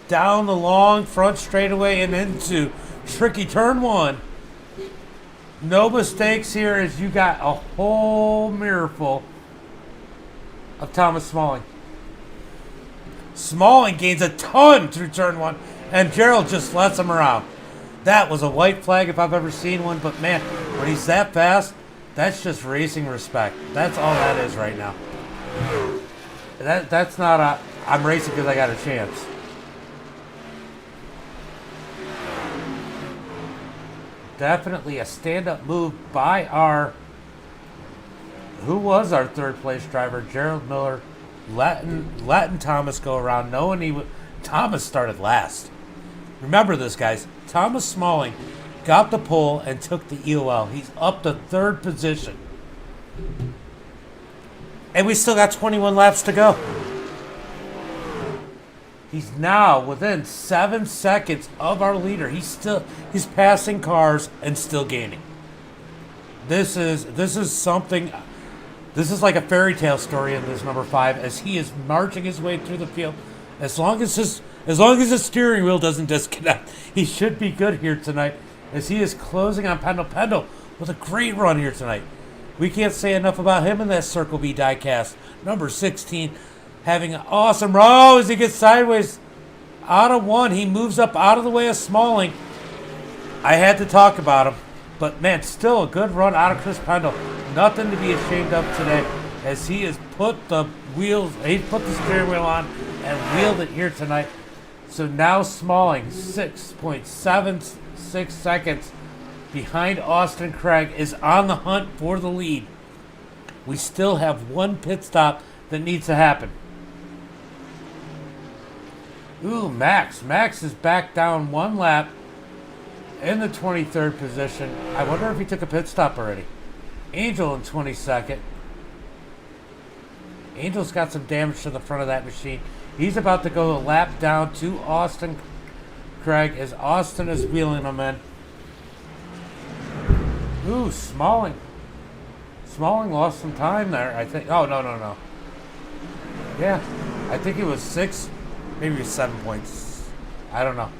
Down the long front straightaway and into tricky turn 1. No mistakes here as you got a whole mirror full of Thomas Smalling. Smalling gains a ton through turn 1, and Gerald just lets him around. That was a white flag if I've ever seen one, but man, when he's that fast, that's just racing respect. That's all that is right now. That's not a, I'm racing because I got a chance. Definitely a stand-up move by who was our 3rd place driver, Gerald Miller, letting Thomas go around, knowing Thomas started last. Remember this, guys. Thomas Smalling got the pole and took the EOL. He's up to 3rd position. And we still got 21 laps to go. He's now within 7 seconds of our leader. He's passing cars and still gaining. This is something. This is like a fairy tale story in this number 5 as he is marching his way through the field. As long as his steering wheel doesn't disconnect, he should be good here tonight. As he is closing on Pendle. Pendle with a great run here tonight. We can't say enough about him in that Circle B diecast. Number 16. Having an awesome run as he gets sideways out of 1. He moves up out of the way of Smalling. I had to talk about him. But, man, still a good run out of Chris Pendle. Nothing to be ashamed of today as he has put the steering wheel on and wheeled it here tonight. So now Smalling, 6.76 seconds behind Austin Craig, is on the hunt for the lead. We still have 1 pit stop that needs to happen. Ooh, Max. Max is back down 1 lap in the 23rd position. I wonder if he took a pit stop already. Angel in 22nd. Angel's got some damage to the front of that machine. He's about to go a lap down to Austin Craig as Austin is wheeling him in. Ooh, Smalling. Smalling lost some time there, I think. Oh, no. Yeah, I think it was 6, maybe 7 points. I don't know.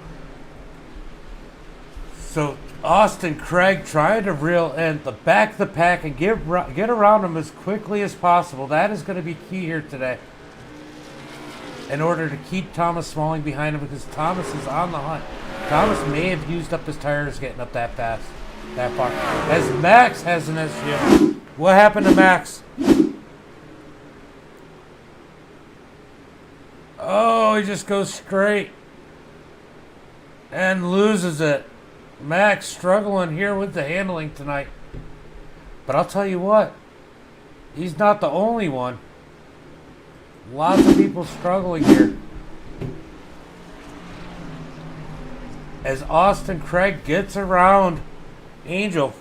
So Austin Craig trying to reel in the back of the pack and get around him as quickly as possible. That is going to be key here today in order to keep Thomas Smalling behind him, because Thomas is on the hunt. Thomas may have used up his tires getting up that fast, that far. As Max has an issue. What happened to Max? Oh, he just goes straight and loses it. Max struggling here with the handling tonight. But I'll tell you what, he's not the only one. Lots of people struggling here. As Austin Craig gets around Angel.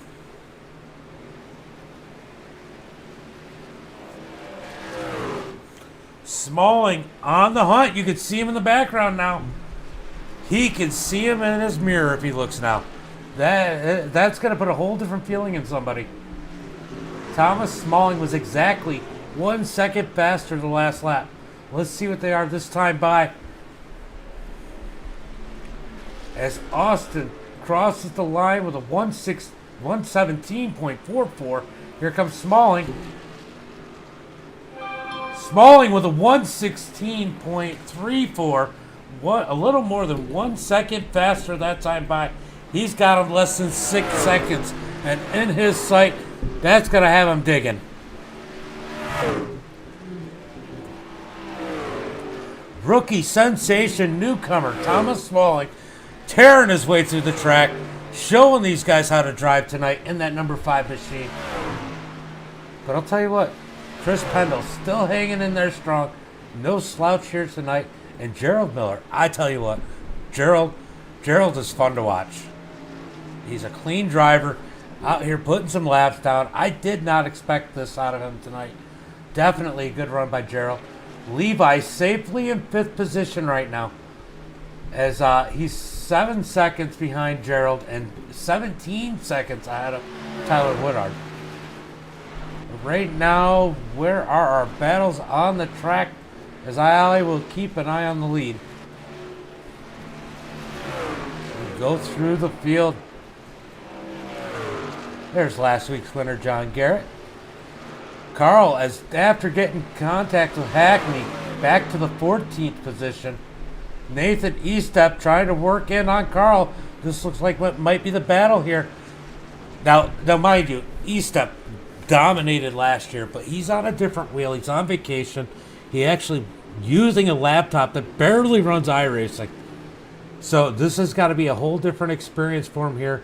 Smalling on the hunt. You can see him in the background now. He can see him in his mirror if he looks now. That's going to put a whole different feeling in somebody. Thomas Smalling was exactly 1 second faster the last lap. Let's see what they are this time by. As Austin crosses the line with a 117.44. Here comes Smalling. Smalling with a 116.34. A little more than 1 second faster that time by. He's got him less than 6 seconds. And in his sight, that's going to have him digging. Rookie sensation newcomer Thomas Smalling tearing his way through the track, showing these guys how to drive tonight in that number 5 machine. But I'll tell you what, Chris Pendle still hanging in there strong. No slouch here tonight. And Gerald Miller, I tell you what, Gerald is fun to watch. He's a clean driver out here putting some laps down. I did not expect this out of him tonight. Definitely a good run by Gerald. Levi safely in 5th position right now, as he's 7 seconds behind Gerald and 17 seconds ahead of Tyler Woodard. Right now, where are our battles on the track? As I will keep an eye on the lead. We go through the field. There's last week's winner, John Garrett. Carl, as after getting contact with Hackney, back to the 14th position. Nathan Estep trying to work in on Carl. This looks like what might be the battle here. Now mind you, Estep dominated last year, but he's on a different wheel. He's on vacation. He actually using a laptop that barely runs iRacing. So this has got to be a whole different experience for him here.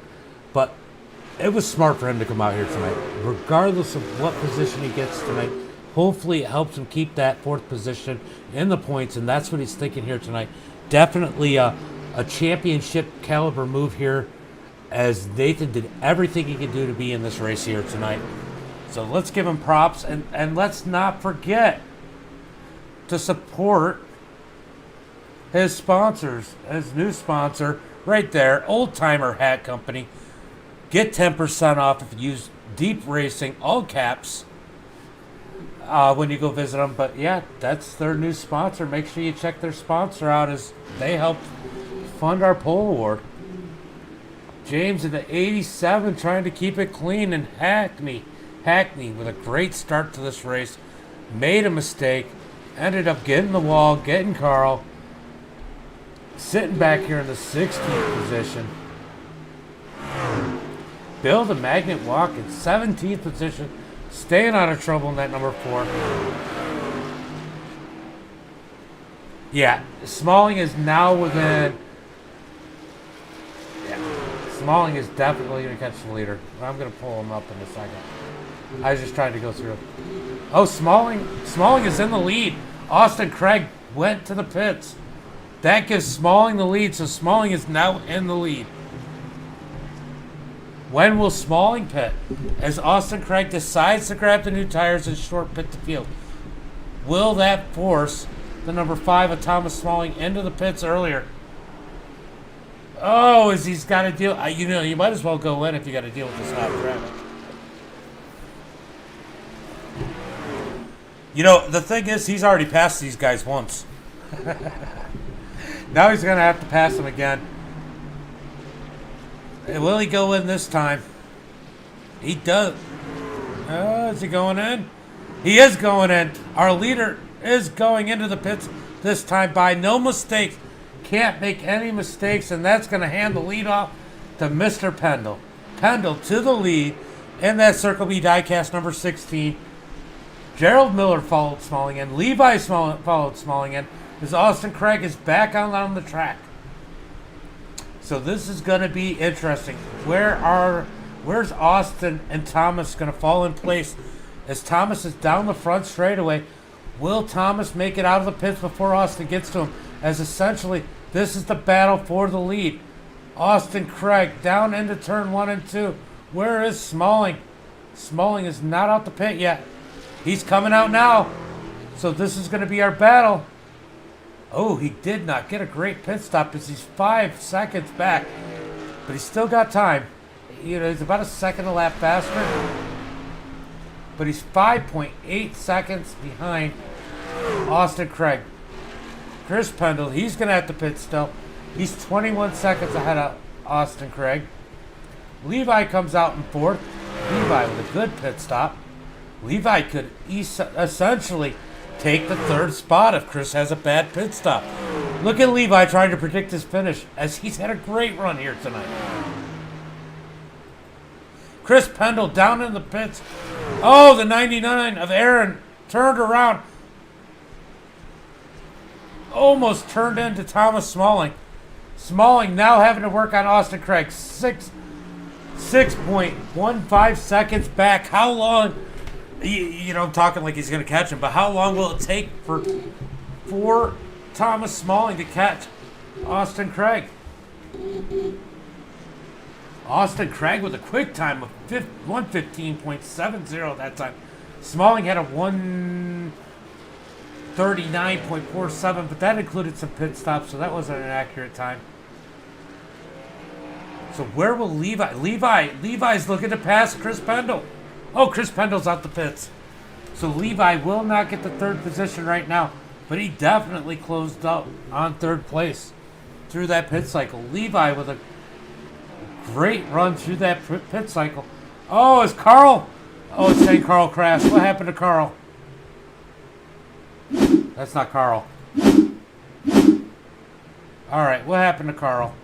But it was smart for him to come out here tonight. Regardless of what position he gets tonight, hopefully it helps him keep that 4th position in the points, and that's what he's thinking here tonight. Definitely a championship caliber move here, as Nathan did everything he could do to be in this race here tonight. So let's give him props, and let's not forget to support his sponsors, his new sponsor right there, Old Timer Hat Company. Get 10% off if you use Deep Racing, all caps, when you go visit them. But yeah, that's their new sponsor. Make sure you check their sponsor out, as they help fund our pole award. James in the 87 trying to keep it clean, and Hackney with a great start to this race. Made a mistake. Ended up getting the wall, getting Carl. Sitting back here in the 16th position. Bill the Magnet Walk in 17th position. Staying out of trouble in that number 4. Yeah, Smalling is now within... Yeah, Smalling is definitely going to catch the leader. I'm going to pull him up in a second. I was just trying to go through. Oh, Smalling is in the lead. Austin Craig went to the pits. That gives Smalling the lead, so Smalling is now in the lead. When will Smalling pit? As Austin Craig decides to grab the new tires and short pit the field. Will that force the number 5 of Thomas Smalling into the pits earlier? Oh, as he's got to deal... you might as well go in if you got to deal with this hot traffic. The thing is, he's already passed these guys once. Now he's going to have to pass them again. Will he go in this time? He does. Is he going in? He is going in. Our leader is going into the pits this time by no mistakes. Can't make any mistakes, and that's going to hand the lead off to Mr. Pendle. Pendle to the lead in that Circle B diecast number 16. Gerald Miller followed Smalling in. Levi followed Smalling in. As Austin Craig is back on the track. So this is going to be interesting. Where's Austin and Thomas going to fall in place? As Thomas is down the front straightaway, will Thomas make it out of the pits before Austin gets to him? As essentially, this is the battle for the lead. Austin Craig down into turn 1 and 2. Where is Smalling? Smalling is not out the pit yet. He's coming out now. So this is going to be our battle. Oh, he did not get a great pit stop as he's 5 seconds back. But he's still got time. You know, he's about a second a lap faster. But he's 5.8 seconds behind Austin Craig. Chris Pendle, he's going to have to pit still. He's 21 seconds ahead of Austin Craig. Levi comes out in 4th. Levi with a good pit stop. Levi could essentially take the 3rd spot if Chris has a bad pit stop. Look at Levi trying to predict his finish as he's had a great run here tonight. Chris Pendle down in the pits. Oh, the 99 of Aaron turned around. Almost turned into Thomas Smalling. Smalling now having to work on Austin Craig. 6.15 seconds back. How long? You know, I'm talking like he's going to catch him, but how long will it take for Thomas Smalling to catch Austin Craig? Austin Craig with a quick time of 1:15.70 that time. Smalling had a 1:39.47, but that included some pit stops, so that wasn't an accurate time. So where will Levi? Levi's looking to pass Chris Pendle. Oh, Chris Pendle's out the pits. So Levi will not get the 3rd position right now, but he definitely closed up on 3rd place through that pit cycle. Levi with a great run through that pit cycle. Oh, is Carl? Oh, it's saying Carl crashed. What happened to Carl? That's not Carl. All right, what happened to Carl?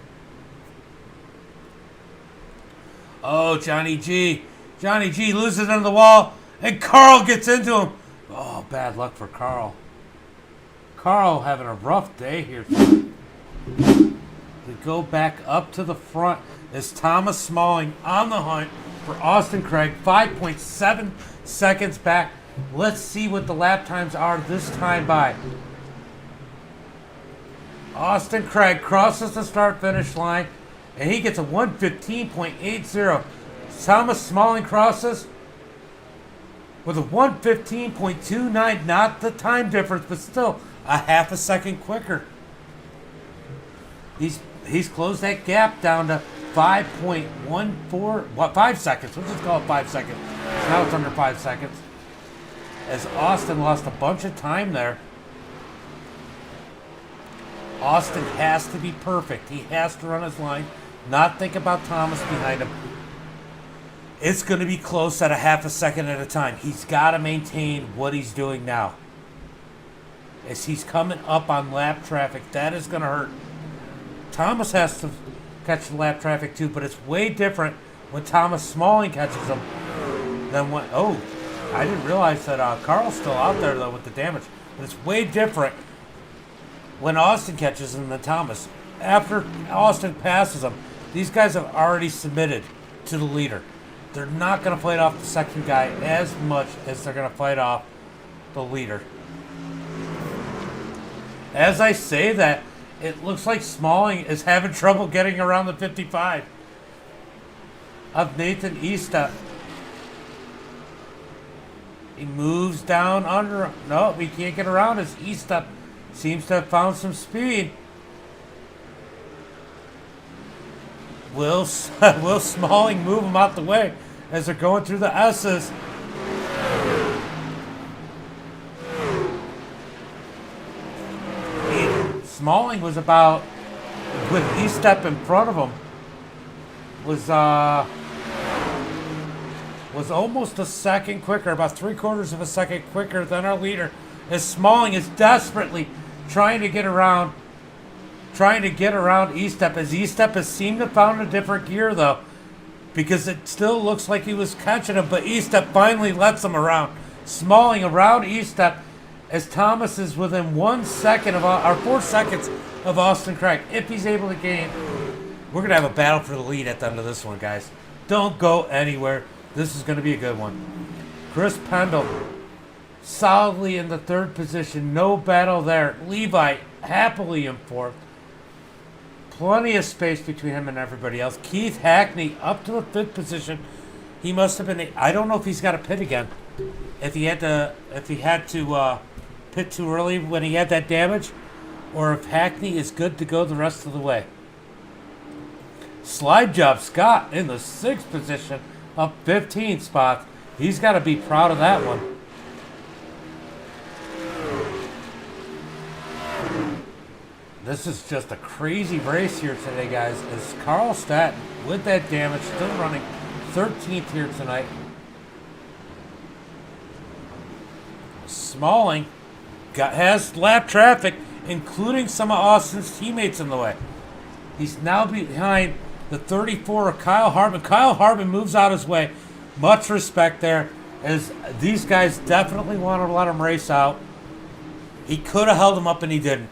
Oh, Johnny G. Johnny G loses on the wall, and Carl gets into him. Oh, bad luck for Carl. Carl having a rough day here. We go back up to the front as Thomas Smalling on the hunt for Austin Craig. 5.7 seconds back. Let's see what the lap times are this time by. Austin Craig crosses the start-finish line, and he gets a 1:15.80. Thomas Smalling crosses with a 1:15.29. Not the time difference, but still a half a second quicker. He's closed that gap down to 5 seconds. We'll just call it 5 seconds. Now it's under 5 seconds. As Austin lost a bunch of time there. Austin has to be perfect. He has to run his line, not think about Thomas behind him. It's going to be close at a half a second at a time. He's got to maintain what he's doing now. As he's coming up on lap traffic, that is going to hurt. Thomas has to catch the lap traffic too, but it's way different when Thomas Smalling catches him than when... Oh, I didn't realize that Carl's still out there, though, with the damage. But it's way different when Austin catches him than Thomas. After Austin passes him, these guys have already submitted to the leader. They're not going to fight off the second guy as much as they're going to fight off the leader. As I say that, it looks like Smalling is having trouble getting around the 55 of Nathan Estep. He moves down under. No, we can't get around as Estep seems to have found some speed. Will Smalling move him out the way as they're going through the S's? Smalling was about with Estep in front of him. was almost a second quicker, about 3/4 of a second quicker than our leader, as Smalling is desperately trying to get around Estep, as Estep has seemed to have found a different gear though, because it still looks like he was catching him, but Estep finally lets him around. Smalling around Estep, as Thomas is within 1 second of, or 4 seconds of Austin Craig. If he's able to gain, we're going to have a battle for the lead at the end of this one, guys. Don't go anywhere. This is going to be a good one. Chris Pendle, solidly in the 3rd position. No battle there. Levi, happily in 4th. Plenty of space between him and everybody else. Keith Hackney, up to the 5th position. He must have been, I don't know if he's got a pit again. If he had to pit too early when he had that damage, or if Hackney is good to go the rest of the way. Slide Job Scott in the 6th position, up 15 spots. He's got to be proud of that one. This is just a crazy race here today, guys. As Carl Staton, with that damage, still running 13th here tonight. Smalling has lap traffic, including some of Austin's teammates in the way. He's now behind the 34 of Kyle Hartman. Kyle Hartman moves out his way. Much respect there, as these guys definitely wanted to let him race out. He could have held him up, and he didn't.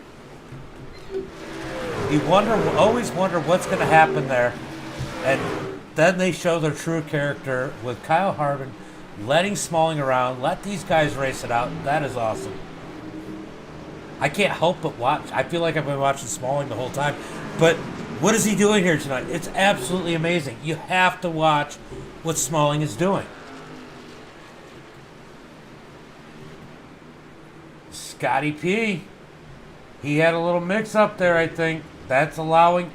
You always wonder what's going to happen there. And then they show their true character with Kyle Hartman letting Smalling around, let these guys race it out. That is awesome. I can't help but watch. I feel like I've been watching Smalling the whole time. But what is he doing here tonight? It's absolutely amazing. You have to watch what Smalling is doing. Scotty P. He had a little mix-up there, I think. That's allowing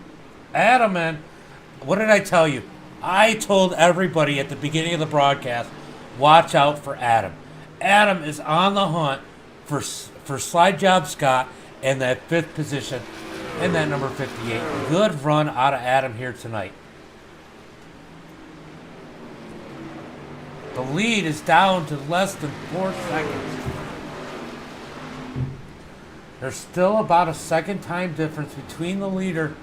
Adam in. What did I tell you? I told everybody at the beginning of the broadcast, watch out for Adam. Adam is on the hunt for Slide Job Scott in that 5th position in that number 58. Good run out of Adam here tonight. The lead is down to less than 4 seconds. There's still about a second time difference between the leader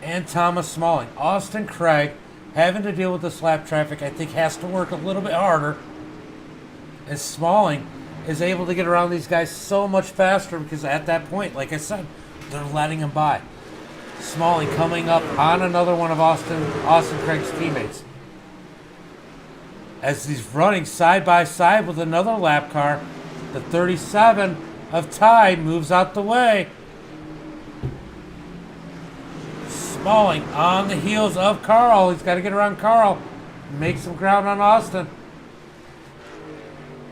and Thomas Smalling. Austin Craig, having to deal with this lap traffic, I think has to work a little bit harder. And Smalling is able to get around these guys so much faster because at that point, like I said, they're letting him by. Smalling coming up on another one of Austin Craig's teammates. As he's running side by side with another lap car, the 37 of Ty moves out the way. Smalling on the heels of Carl. He's got to get around Carl. Make some ground on Austin.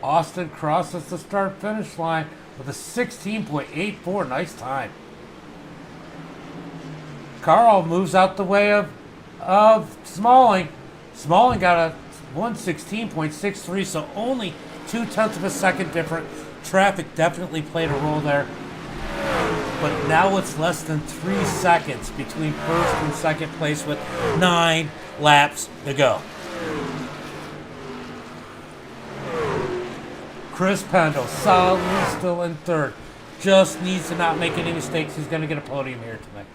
Austin crosses the start-finish line with a 16.84. Nice time. Carl moves out the way of Smalling. Smalling got a 116.63, so only 0.2 of a second different. Traffic definitely played a role there. But now it's less than 3 seconds between 1st and 2nd place with 9 laps to go. Chris Pendle, solidly still in 3rd. Just needs to not make any mistakes. He's going to get a podium here tonight.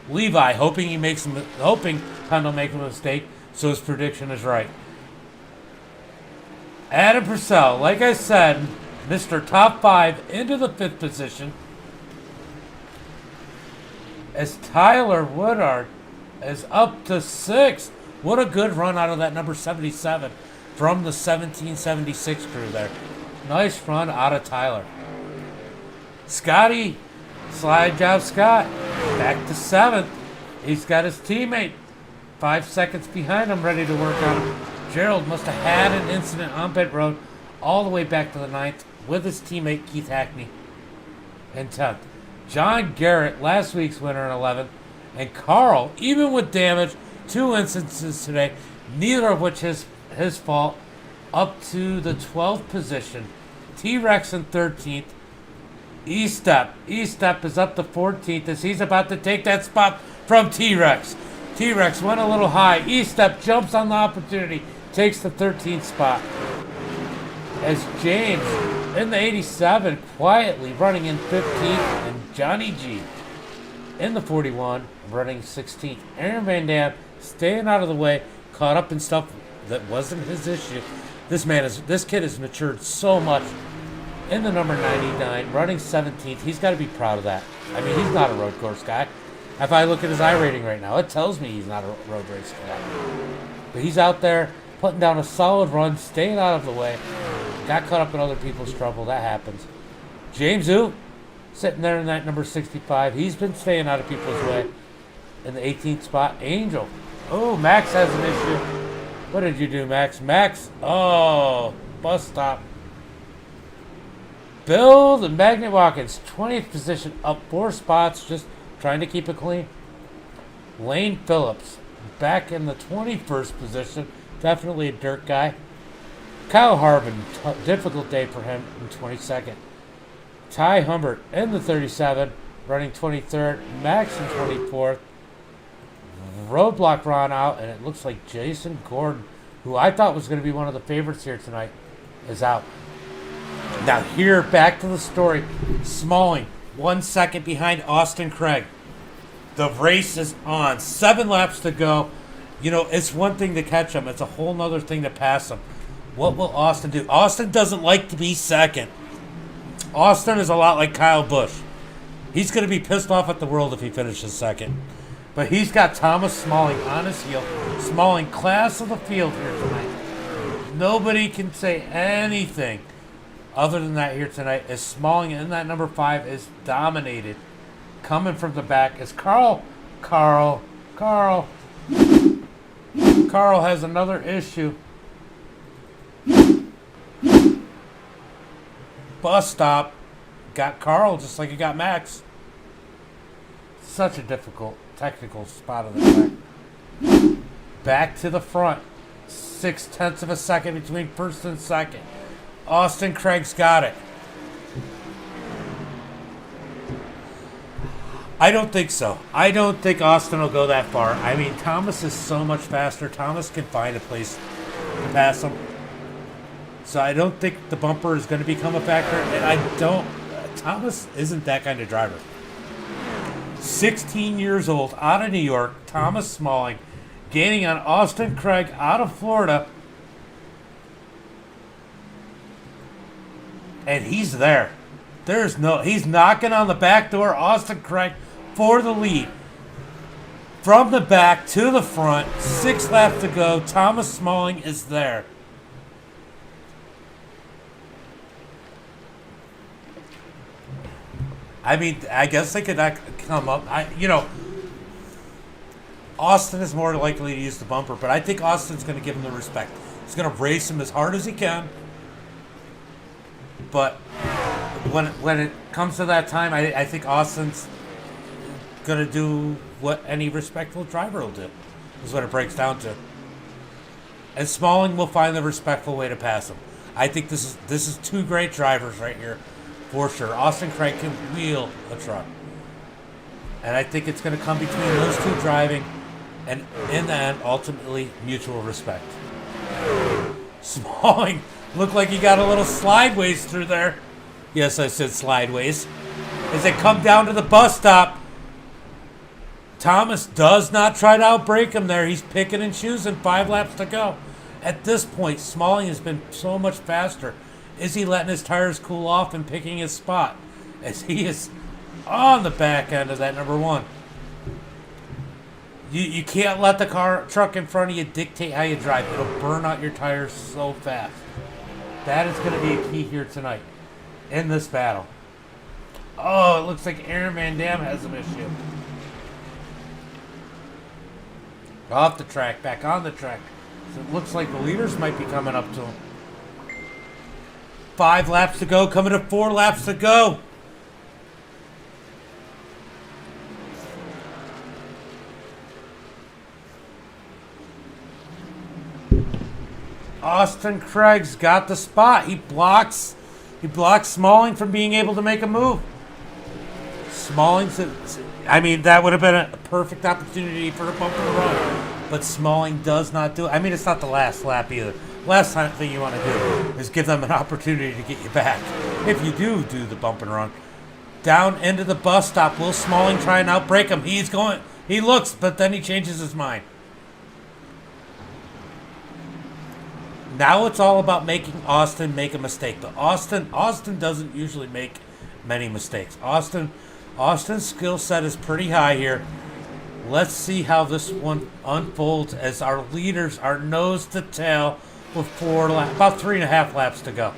Levi, hoping Pendle makes a mistake, so his prediction is right. Adam Purcell, like I said, Mr. Top 5 into the 5th position. As Tyler Woodard is up to 6th. What a good run out of that number 77 from the 1776 crew there. Nice run out of Tyler. Scotty, Slide Job Scott, back to 7th. He's got his teammate 5 seconds behind him, ready to work on him. Gerald must have had an incident on pit road all the way back to the 9th with his teammate Keith Hackney in 10th. John Garrett, last week's winner in 11th. And Carl, even with damage, 2 instances today, neither of which is his fault, up to the 12th position. T-Rex in 13th. Estep is up to 14th as he's about to take that spot from T-Rex. T-Rex went a little high. Estep jumps on the opportunity, takes the 13th spot. As James in the 87 quietly running in 15th, and Johnny G in the 41 running 16th. Aaron Van Dam staying out of the way, caught up in stuff that wasn't his issue. This kid has matured so much. In the number 99, running 17th, he's got to be proud of that. I mean, he's not a road course guy. If I look at his iRating right now, it tells me he's not a road race guy. But he's out there putting down a solid run, staying out of the way. Got caught up in other people's trouble. That happens. James Ooh, sitting there in that number 65. He's been staying out of people's way. In the 18th spot, Angel. Oh, Max has an issue. What did you do, Max? Max, oh, bus stop. Bill the Magnet Watkins, 20th position, up 4 spots, just trying to keep it clean. Lane Phillips, back in the 21st position, definitely a dirt guy. Kyle Harbin, difficult day for him in 22nd. Ty Humbert in the 37, running 23rd. Max in 24th. Roadblock Ron out, and it looks like Jason Gordon, who I thought was going to be one of the favorites here tonight, is out. Now here, back to the story. Smalling, 1 second behind Austin Craig. The race is on. 7 laps to go. You know, it's one thing to catch him. It's a whole nother thing to pass him. What will Austin do? Austin doesn't like to be second. Austin is a lot like Kyle Busch. He's going to be pissed off at the world if he finishes second. But he's got Thomas Smalling on his heel. Smalling, class of the field here tonight. Nobody can say anything other than that here tonight, as Smalling in that number 5 is dominated. Coming from the back is Carl has another issue. Bus stop. Got Carl just like he got Max. Such a difficult technical spot of the track. Back to the front. 0.6 of a second between first and second. Austin Craig's got it. I don't think so. I don't think Austin will go that far. I mean, Thomas is so much faster. Thomas can find a place to pass him. So I don't think the bumper is going to become a factor. And Thomas isn't that kind of driver. 16 years old, out of New York, Thomas Smalling, gaining on Austin Craig out of Florida. And he's there. He's knocking on the back door. Austin Craig for the lead. From the back to the front, 6 laps to go. Thomas Smalling is there. I mean, I guess they could not come up. Austin is more likely to use the bumper, but I think Austin's going to give him the respect. He's going to race him as hard as he can. But when it comes to that time, I think Austin's going to do what any respectful driver will do, is what it breaks down to. And Smalling will find the respectful way to pass him. I think this is 2 great drivers right here, for sure. Austin Craig can wheel a truck. And I think it's going to come between those 2 driving, and in the end, ultimately, mutual respect. Smalling looked like he got a little slideways through there. Yes, I said slideways. As they come down to the bus stop, Thomas does not try to outbrake him there. He's picking and choosing. 5 laps to go. At this point, Smalling has been so much faster. Is he letting his tires cool off and picking his spot? As he is on the back end of that number 1. You can't let the truck in front of you dictate how you drive. It'll burn out your tires so fast. That is going to be a key here tonight in this battle. Oh, it looks like Aaron Van Dam has an issue. Off the track, back on the track. So it looks like the leaders might be coming up to him. 5 laps to go, coming to 4 laps to go. Austin Craig's got the spot. He blocks Smalling from being able to make a move. Smalling's I mean, that would have been a perfect opportunity for a bump in the road. But Smalling does not do it. I mean, it's not the last lap either. Last thing you want to do is give them an opportunity to get you back. If you do the bump and run. Down into the bus stop. Will Smalling try and outbrake him? He looks, but then he changes his mind. Now it's all about making Austin make a mistake. But Austin doesn't usually make many mistakes. Austin's skill set is pretty high here. Let's see how this one unfolds as our leaders are nose to tail with about 3.5 laps to go.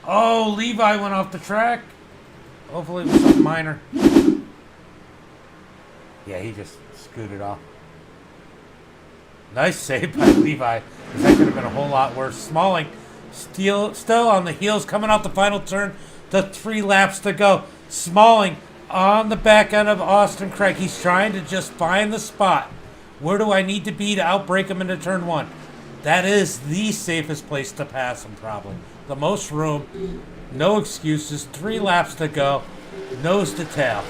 Oh, Levi went off the track. Hopefully it was something minor. Yeah, he just scooted off. Nice save by Levi. That could have been a whole lot worse. Smalling still on the heels, coming out the final turn. The 3 laps to go. Smalling on the back end of Austin Craig. He's trying to just find the spot. Where do I need to be to outbrake him into turn 1? That is the safest place to pass him, probably. The most room. No excuses. 3 laps to go. Nose to tail.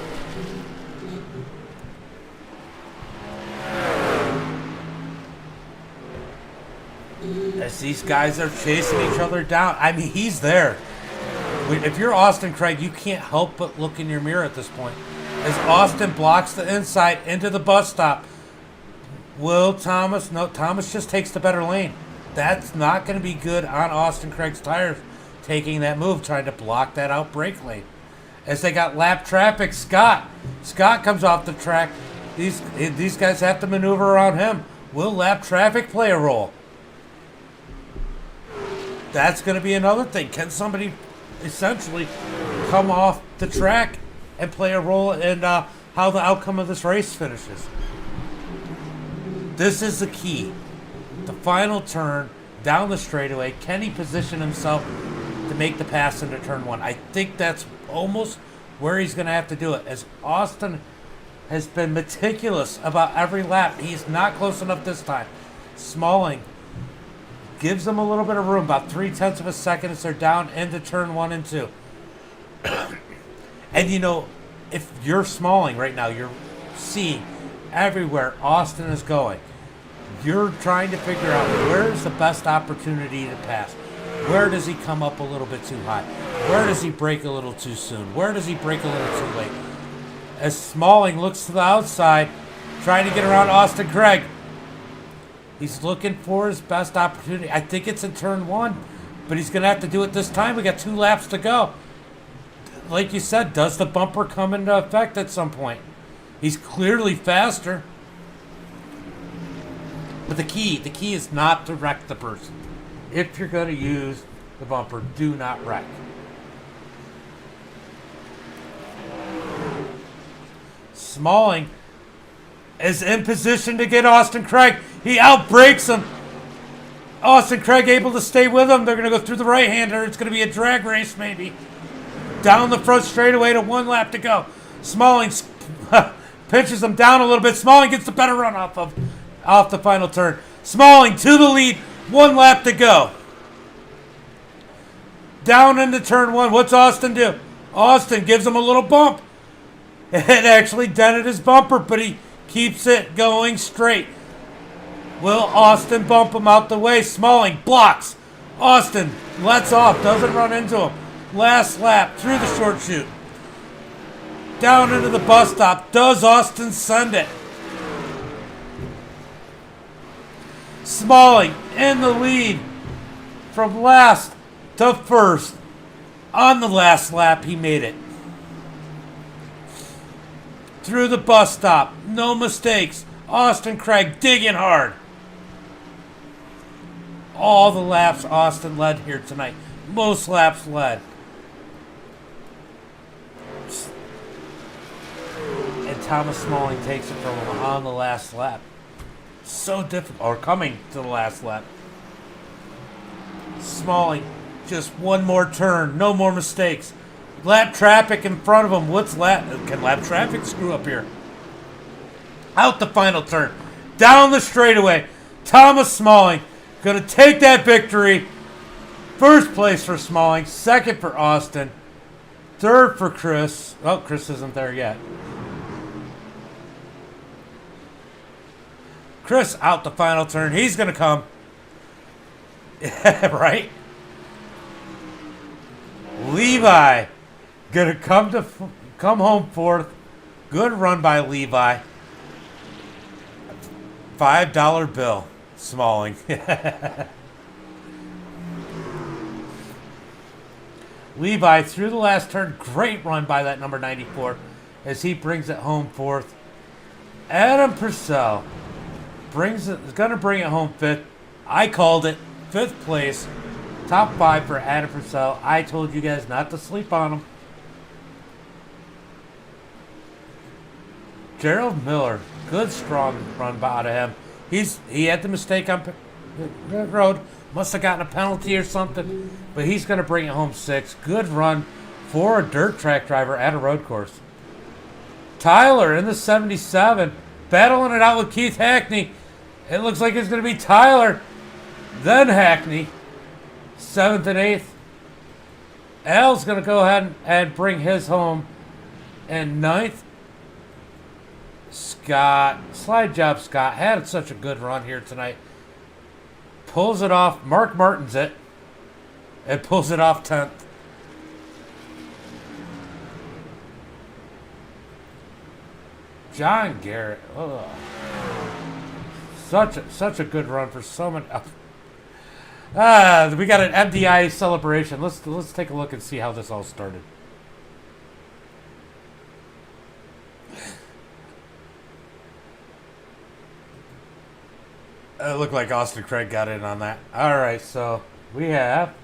As these guys are chasing each other down. I mean, he's there. If you're Austin Craig, you can't help but look in your mirror at this point. As Austin blocks the inside into the bus stop. Will Thomas? No, Thomas just takes the better lane. That's not going to be good on Austin Craig's tires, taking that move, trying to block that out brake lane. As they got lap traffic, Scott comes off the track. These guys have to maneuver around him. Will lap traffic play a role? That's going to be another thing. Can somebody essentially come off the track and play a role in how the outcome of this race finishes? This is the key. The final turn down the straightaway. Can he position himself to make the pass into turn 1? I think that's almost where he's going to have to do it. As Austin has been meticulous about every lap, he's not close enough this time. Smalling gives them a little bit of room, about 0.3 of a second as they're down into turn 1 and 2. And you know, if you're Smalling right now, you're seeing everywhere Austin is going. You're trying to figure out where's the best opportunity to pass. Where does he come up a little bit too high? Where does he brake a little too soon? Where does he brake a little too late? As Smalling looks to the outside, trying to get around Austin Craig. He's looking for his best opportunity. I think it's in turn 1, but he's going to have to do it this time. We got 2 laps to go. Like you said, does the bumper come into effect at some point? He's clearly faster. But the key is not to wreck the person. If you're going to use the bumper, do not wreck. Smalling is in position to get Austin Craig. He outbrakes him. Austin Craig able to stay with him. They're going to go through the right-hander. It's going to be a drag race maybe. Down the front straightaway to 1 lap to go. Smalling pinches him down a little bit. Smalling gets the better run off the final turn. Smalling to the lead. 1 lap to go. Down into turn 1. What's Austin do? Austin gives him a little bump. It actually dented his bumper, but he keeps it going straight. Will Austin bump him out the way? Smalling blocks. Austin lets off, doesn't run into him. Last lap through the short chute. Down into the bus stop. Does Austin send it? Smalling in the lead from last to first. On the last lap, he made it. Through the bus stop. No mistakes. Austin Craig digging hard. All the laps Austin led here tonight. Most laps led. And Thomas Smalling takes it from him on the last lap. So difficult. Or coming to the last lap. Smalling, just 1 more turn. No more mistakes. Lap traffic in front of him. Can lap traffic screw up here? Out the final turn. Down the straightaway. Thomas Smalling going to take that victory. First place for Smalling. Second for Austin. Third for Chris. Oh, Chris isn't there yet. Chris out the final turn. He's going to come. Right? Levi going to come home fourth. Good run by Levi. $5 bill. Smalling. Levi through the last turn. Great run by that number 94 as he brings it home fourth. Adam Purcell is going to bring it home fifth. I called it. Fifth place. Top 5 for Adam Purcell. I told you guys not to sleep on him. Gerald Miller. Good strong run out of him. He had the mistake on the road. Must have gotten a penalty or something. But he's going to bring it home 6th. Good run for a dirt track driver at a road course. Tyler in the 77. Battling it out with Keith Hackney. It looks like it's going to be Tyler. Then Hackney. 7th and 8th. Al's going to go ahead and bring his home. And 9th. Scott. Slide job, Scott. Had such a good run here tonight. Pulls it off. Mark Martin's it. And pulls it off 10th. John Garrett. Oh. Such a good run for so many. We got an MDI celebration. Let's take a look and see how this all started. It looked like Austin Craig got in on that. All right, so we have.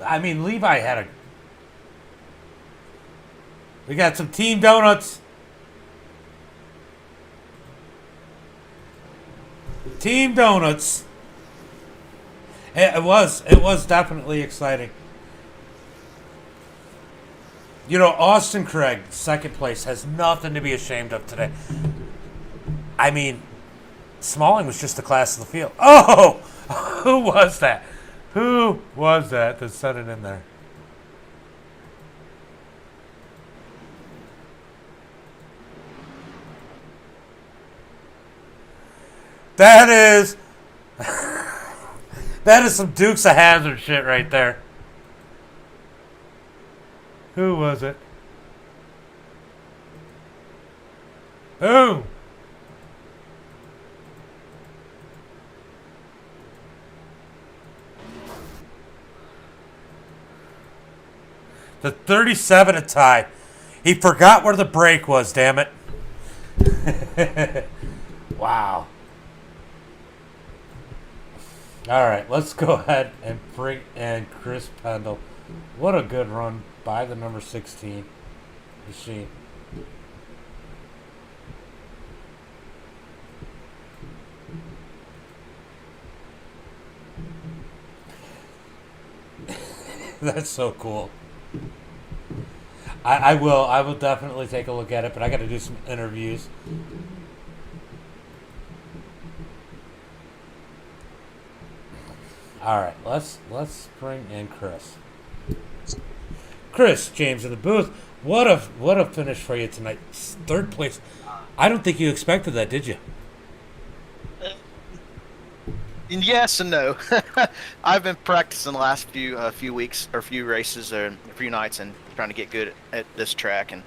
I mean, Levi had a. We got some team donuts. Team donuts. It was definitely exciting. You know, Austin Craig, second place, has nothing to be ashamed of today. I mean, Smalling was just the class of the field. Oh, who was that? Who was that set it in there? That is some Dukes of Hazzard shit right there. Who was it? Who? The 37 a tie. He forgot where the brake was, damn it. Wow. All right, let's go ahead and bring in Chris Pendle. What a good run by the number 16 machine. That's so cool. I will definitely take a look at it, but I got to do some interviews. All right, let's bring in Chris. Chris James in the booth. What a finish for you tonight. Third place. I don't think you expected that, did you? Yes and no. I've been practicing the last few weeks or few races or a few nights and trying to get good at this track. And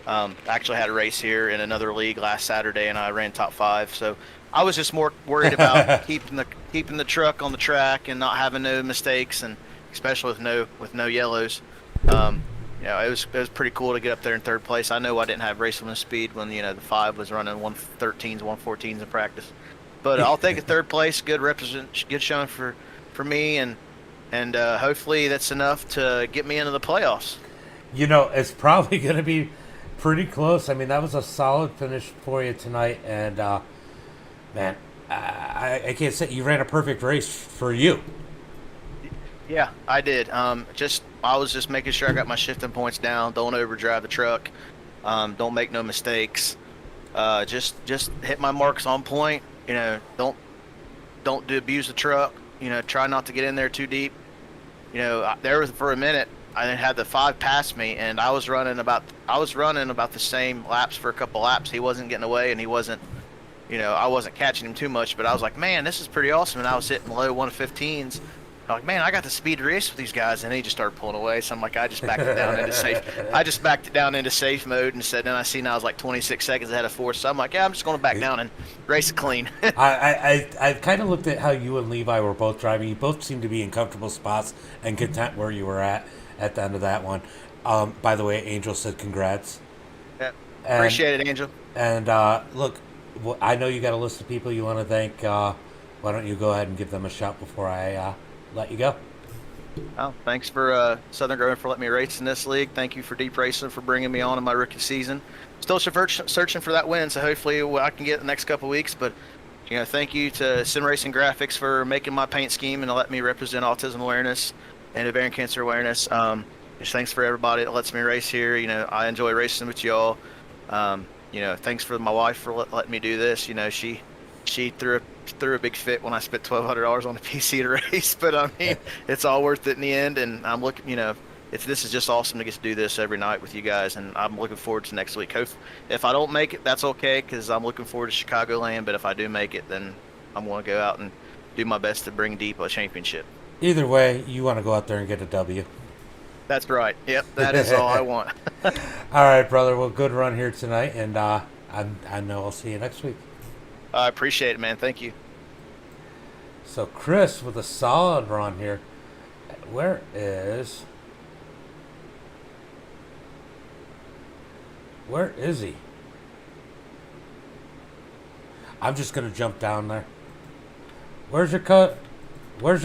I actually had a race here in another league last Saturday, and I ran top 5. So I was just more worried about keeping the truck on the track and not having no mistakes, and especially with no yellows. It was pretty cool to get up there in third place. I know I didn't have race limit speed when the 5 was running 113s, 114s in practice. But I'll take a third place. Good showing for me, and hopefully that's enough to get me into the playoffs. You know, it's probably going to be pretty close. I mean, that was a solid finish for you tonight, and man, I can't say you ran a perfect race for you. Yeah, I did. I was just making sure I got my shifting points down. Don't overdrive the truck. Don't make no mistakes. Just hit my marks on point. Don't abuse the truck. Try not to get in there too deep. There was for a minute I had the 5 pass me, and I was running about the same laps for a couple laps. He wasn't getting away, and he wasn't, I wasn't catching him too much. But I was like, man, this is pretty awesome. And I was hitting low 115s. I'm like, man, I got the speed to race with these guys, and he just started pulling away. So I'm like, I just backed it down into safe. I just backed it down into safe mode and said, then I see now I was like 26 seconds ahead of 4. So I'm like, yeah, I'm just going to back down and race it clean. I kind of looked at how you and Levi were both driving. You both seemed to be in comfortable spots and content where you were at the end of that one. By the way, Angel said congrats. Yeah, appreciate it, Angel. And look, I know you got a list of people you want to thank. Why don't you go ahead and give them a shout before I let you go? Well, thanks for Southern Growing for letting me race in this league. Thank you for Deep Racing for bringing me on in my rookie season. Still searching for that win, so hopefully I can get it the next couple weeks. But thank you to Sim Racing Graphix for making my paint scheme and letting me represent autism awareness and ovarian cancer awareness. Just thanks for everybody that lets me race here. I enjoy racing with y'all. Thanks for my wife for letting me do this. She threw a big fit when I spent $1,200 on a PC to race, but I mean, it's all worth it in the end. And I'm looking, this is just awesome to get to do this every night with you guys, and I'm looking forward to next week. If I don't make it, that's okay, because I'm looking forward to Chicagoland. But if I do make it, then I'm going to go out and do my best to bring Deep a championship. Either way, you want to go out there and get a W. That's right. Yep, that is all I want. All right, brother. Well, good run here tonight, and I know I'll see you next week. I appreciate it, man. Thank you. So Chris with a solid run here. Where is he? I'm just gonna jump down there. Where's your cousin? I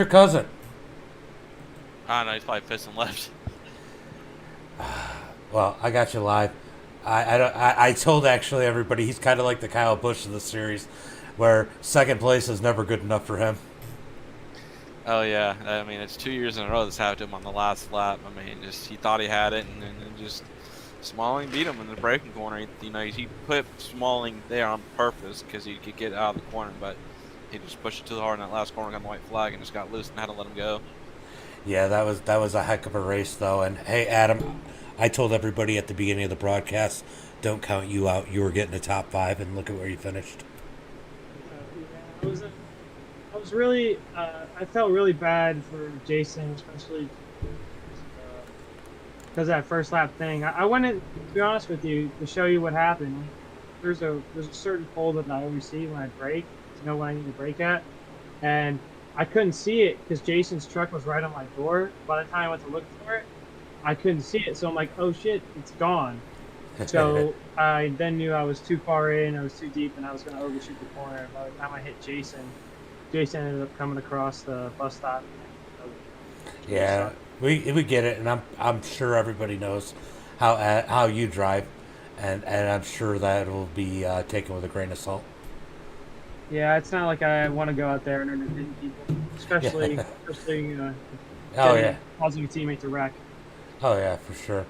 don't know, he's probably pissing left. Well, I got you live. I told actually everybody he's kind of like the Kyle Busch of the series, where second place is never good enough for him. Oh yeah, I mean it's 2 years in a row this happened to him on the last lap. I mean, he thought he had it, and then just Smalling beat him in the braking corner. He put Smalling there on purpose because he could get out of the corner, but he just pushed it too hard in that last corner, got the white flag, and just got loose and had to let him go. Yeah, that was a heck of a race though. And hey, Adam, I told everybody at the beginning of the broadcast, don't count you out. You were getting the top 5, and look at where you finished. I was really, I felt really bad for Jason, especially because that first lap thing. I went in, to be honest with you, to show you what happened. There's a certain pole that I always see when I brake, to know when I need to brake at, and I couldn't see it because Jason's truck was right on my door. By the time I went to look for it, I couldn't see it, so I'm like, oh shit, it's gone. So I then knew I was too far in, I was too deep, and I was going to overshoot the corner. By the time I hit Jason ended up coming across the bus stop. Yeah, we get it, and I'm sure everybody knows how you drive, and I'm sure that will be taken with a grain of salt. Yeah, it's not like I want to go out there and entertain people, especially Oh yeah, causing a teammate to wreck. Oh yeah, for sure.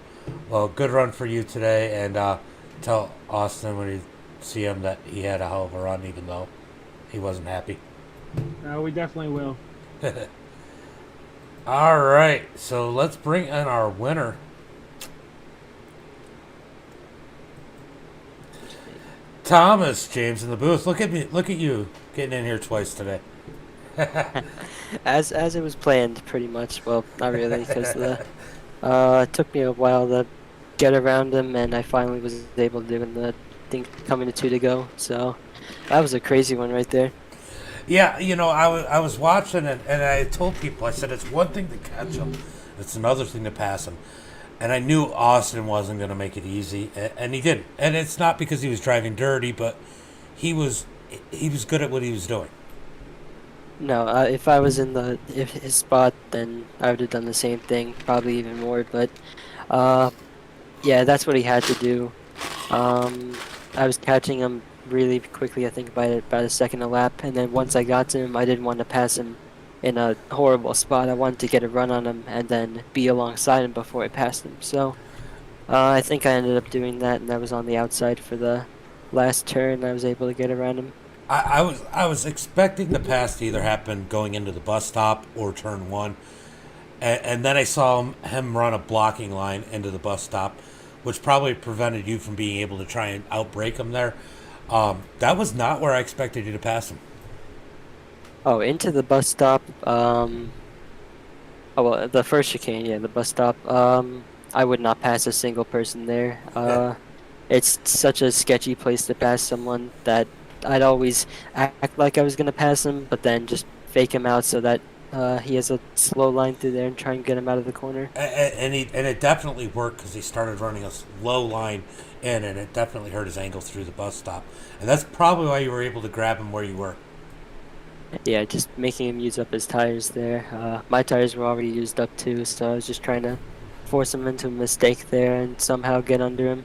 Well, good run for you today, and tell Austin when you see him that he had a hell of a run, even though he wasn't happy. We definitely will. All right, so let's bring in our winner. Thomas James in the booth. Look at me. Look at you getting in here twice today. As it was planned, pretty much. Well, not really, because it took me a while to get around him, and I finally was able to do it in the thing coming to 2 to go. So that was a crazy one right there. Yeah, I was watching it, and I told people, I said, it's one thing to catch him, it's another thing to pass him. And I knew Austin wasn't going to make it easy, and he didn't. And it's not because he was driving dirty, but he was good at what he was doing. No, if I was in his spot, then I would have done the same thing, probably even more. But yeah, that's what he had to do. I was catching him really quickly, I think by about a second a lap, and then once I got to him, I didn't want to pass him in a horrible spot. I wanted to get a run on him and then be alongside him before I passed him. So I think I ended up doing that, and I was on the outside for the last turn. I was able to get around him. I was expecting the pass to either happen going into the bus stop or turn 1, and then I saw him run a blocking line into the bus stop, which probably prevented you from being able to try and outbrake him there. That was not where I expected you to pass him. Oh, into the bus stop. Oh well, the first chicane, yeah, the bus stop. I would not pass a single person there. It's such a sketchy place to pass someone that I'd always act like I was gonna pass him, but then just fake him out so that he has a slow line through there and try and get him out of the corner. And it definitely worked because he started running a slow line in, and it definitely hurt his angle through the bus stop. And that's probably why you were able to grab him where you were. Yeah, just making him use up his tires there. My tires were already used up too, so I was just trying to force him into a mistake there and somehow get under him.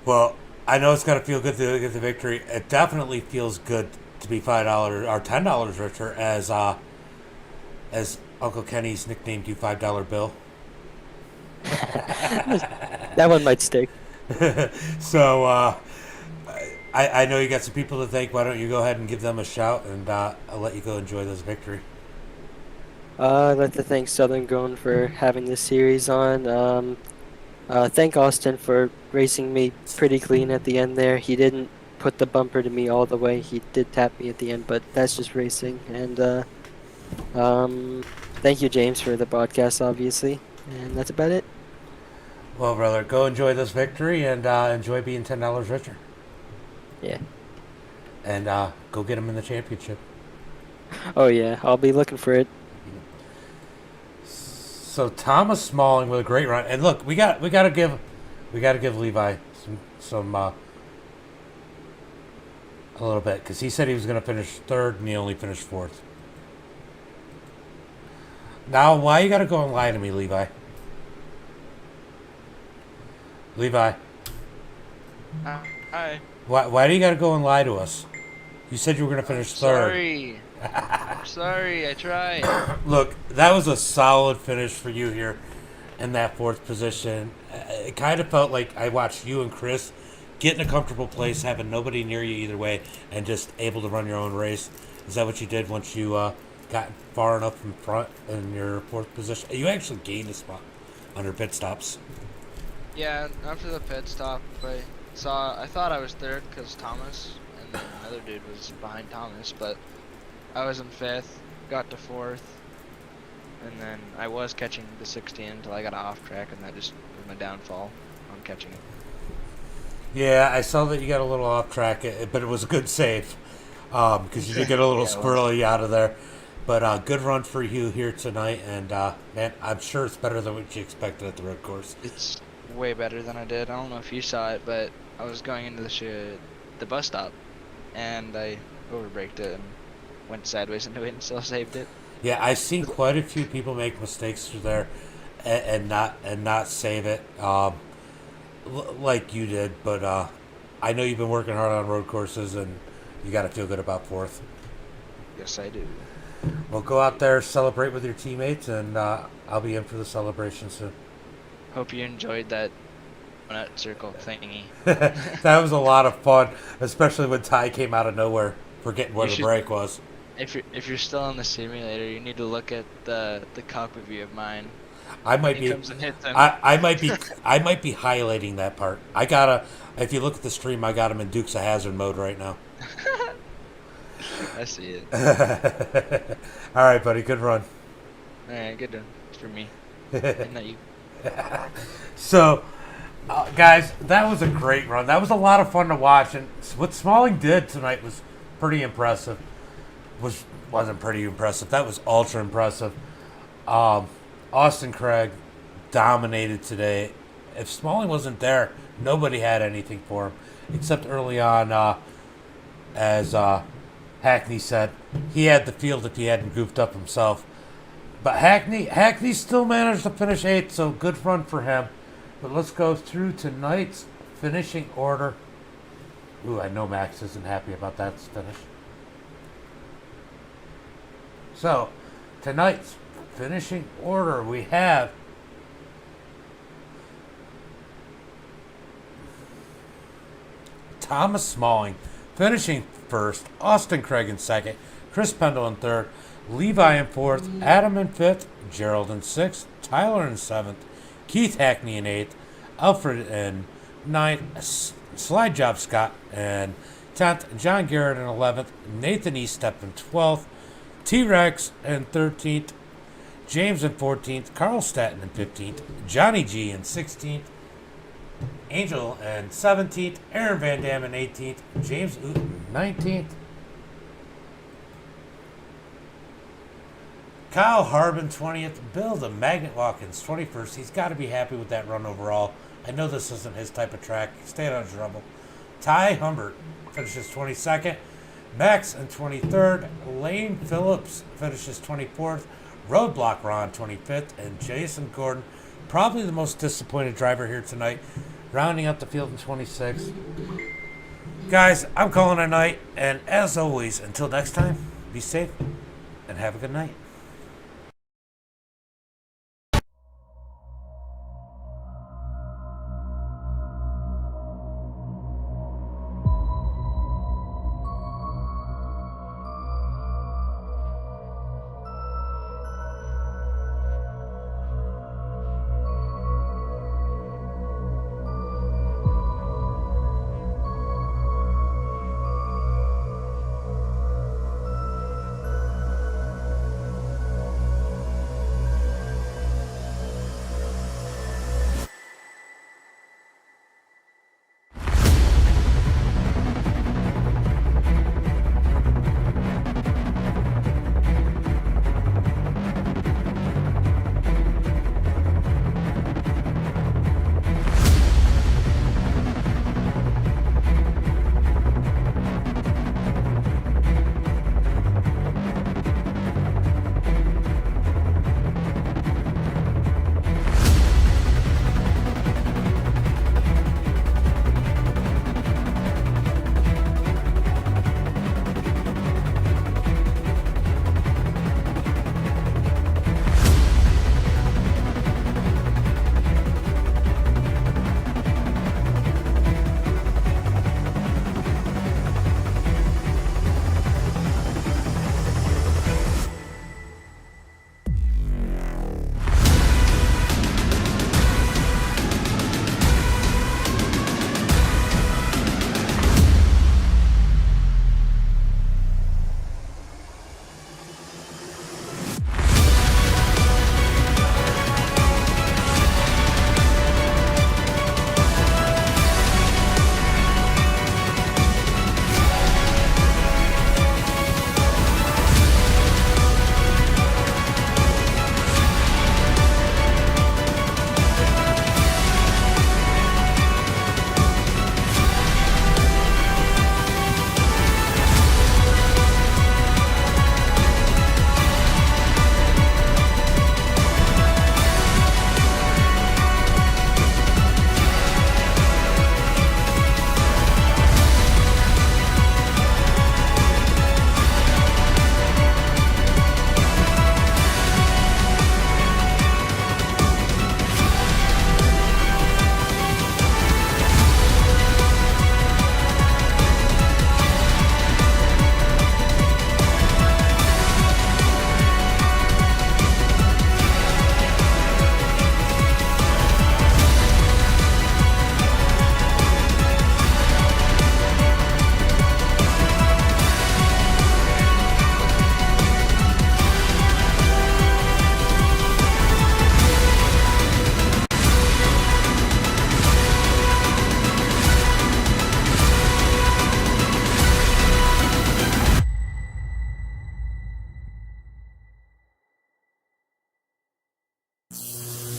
Well, I know it's got to feel good to get the victory. It definitely feels good to be $5 or $10 richer, as Uncle Kenny's nicknamed you $5 bill. That one might stick. So I know you got some people to thank. Why don't you go ahead and give them a shout, and I'll let you go enjoy this victory. I'd like to thank Southern Grown for having this series on. Thank Austin for racing me pretty clean at the end there. He didn't put the bumper to me all the way. He did tap me at the end, but that's just racing. And thank you, James, for the broadcast, obviously. And that's about it. Well, brother, go enjoy this victory and enjoy being $10 richer. Yeah. And go get him in the championship. Oh yeah, I'll be looking for it. So Thomas Smalling with a great run, and look, we got to give Levi some a little bit, because he said he was going to finish third and he only finished fourth. Now, why you got to go and lie to me, Levi? Levi, Hi. why do you got to go and lie to us? You said you were going to finish third. Sorry. Sorry, I tried. Look, that was a solid finish for you here in that fourth position. It kind of felt like I watched you and Chris get in a comfortable place, having nobody near you either way, and just able to run your own race. Is that what you did once you got far enough in front in your fourth position? You actually gained a spot under pit stops. Yeah, after the pit stop, I thought I was third because Thomas and then another dude was behind Thomas, but I was in fifth, got to fourth, and then I was catching the 16 until I got off track, and that just was my downfall on catching it. Yeah, I saw that you got a little off track, but it was a good save because you did get a little squirrely out of there. But good run for you here tonight, and man, I'm sure it's better than what you expected at the road course. It's way better than I did. I don't know if you saw it, but I was going into the bus stop, and I overbraked it and went sideways into it and still saved it. Yeah, I've seen quite a few people make mistakes through there and not save it like you did. But I know you've been working hard on road courses, and you got to feel good about fourth. Yes, I do. Well, go out there, celebrate with your teammates, and I'll be in for the celebration soon. Hope you enjoyed that donut circle thingy. That was a lot of fun, especially when Ty came out of nowhere, forgetting where the break was. If you're still in the simulator, you need to look at the cockpit view of mine. I might be. I might be. I might be highlighting that part. If you look at the stream, I got him in Dukes of Hazzard mode right now. I see it. All right, buddy. Good run. All right, good run. It's for me. And not you. So, guys, that was a great run. That was a lot of fun to watch, and what Smalling did tonight was pretty impressive. Wasn't pretty impressive. That was ultra impressive. Austin Craig dominated today. If Smalling wasn't there, nobody had anything for him, except early on, as Hackney said, he had the field if he hadn't goofed up himself. But Hackney still managed to finish 8th, so good run for him. But let's go through tonight's finishing order. Ooh, I know Max isn't happy about that finish. So, tonight's finishing order, we have Thomas Smalling finishing first, Austin Craig in second, Chris Pendle in third, Levi in 4th, Adam in 5th, Gerald in 6th, Tyler in 7th, Keith Hackney in 8th, Alfred in 9th, Slide Job Scott in 10th, John Garrett in 11th, Nathan Estep in 12th, T-Rex in 13th, James in 14th, Carl Staten in 15th, Johnny G in 16th, Angel in 17th, Aaron Van Dam in 18th, James Uten in 19th, Kyle Harbin 20th, Bill the Magnet Watkins 21st. He's got to be happy with that run overall. I know this isn't his type of track. Stay out of trouble. Ty Humbert finishes 22nd. Max in 23rd. Lane Phillips finishes 24th. Roadblock Ron 25th. And Jason Gordon, probably the most disappointed driver here tonight, rounding up the field in 26th. Guys, I'm calling it a night. And as always, until next time, be safe and have a good night.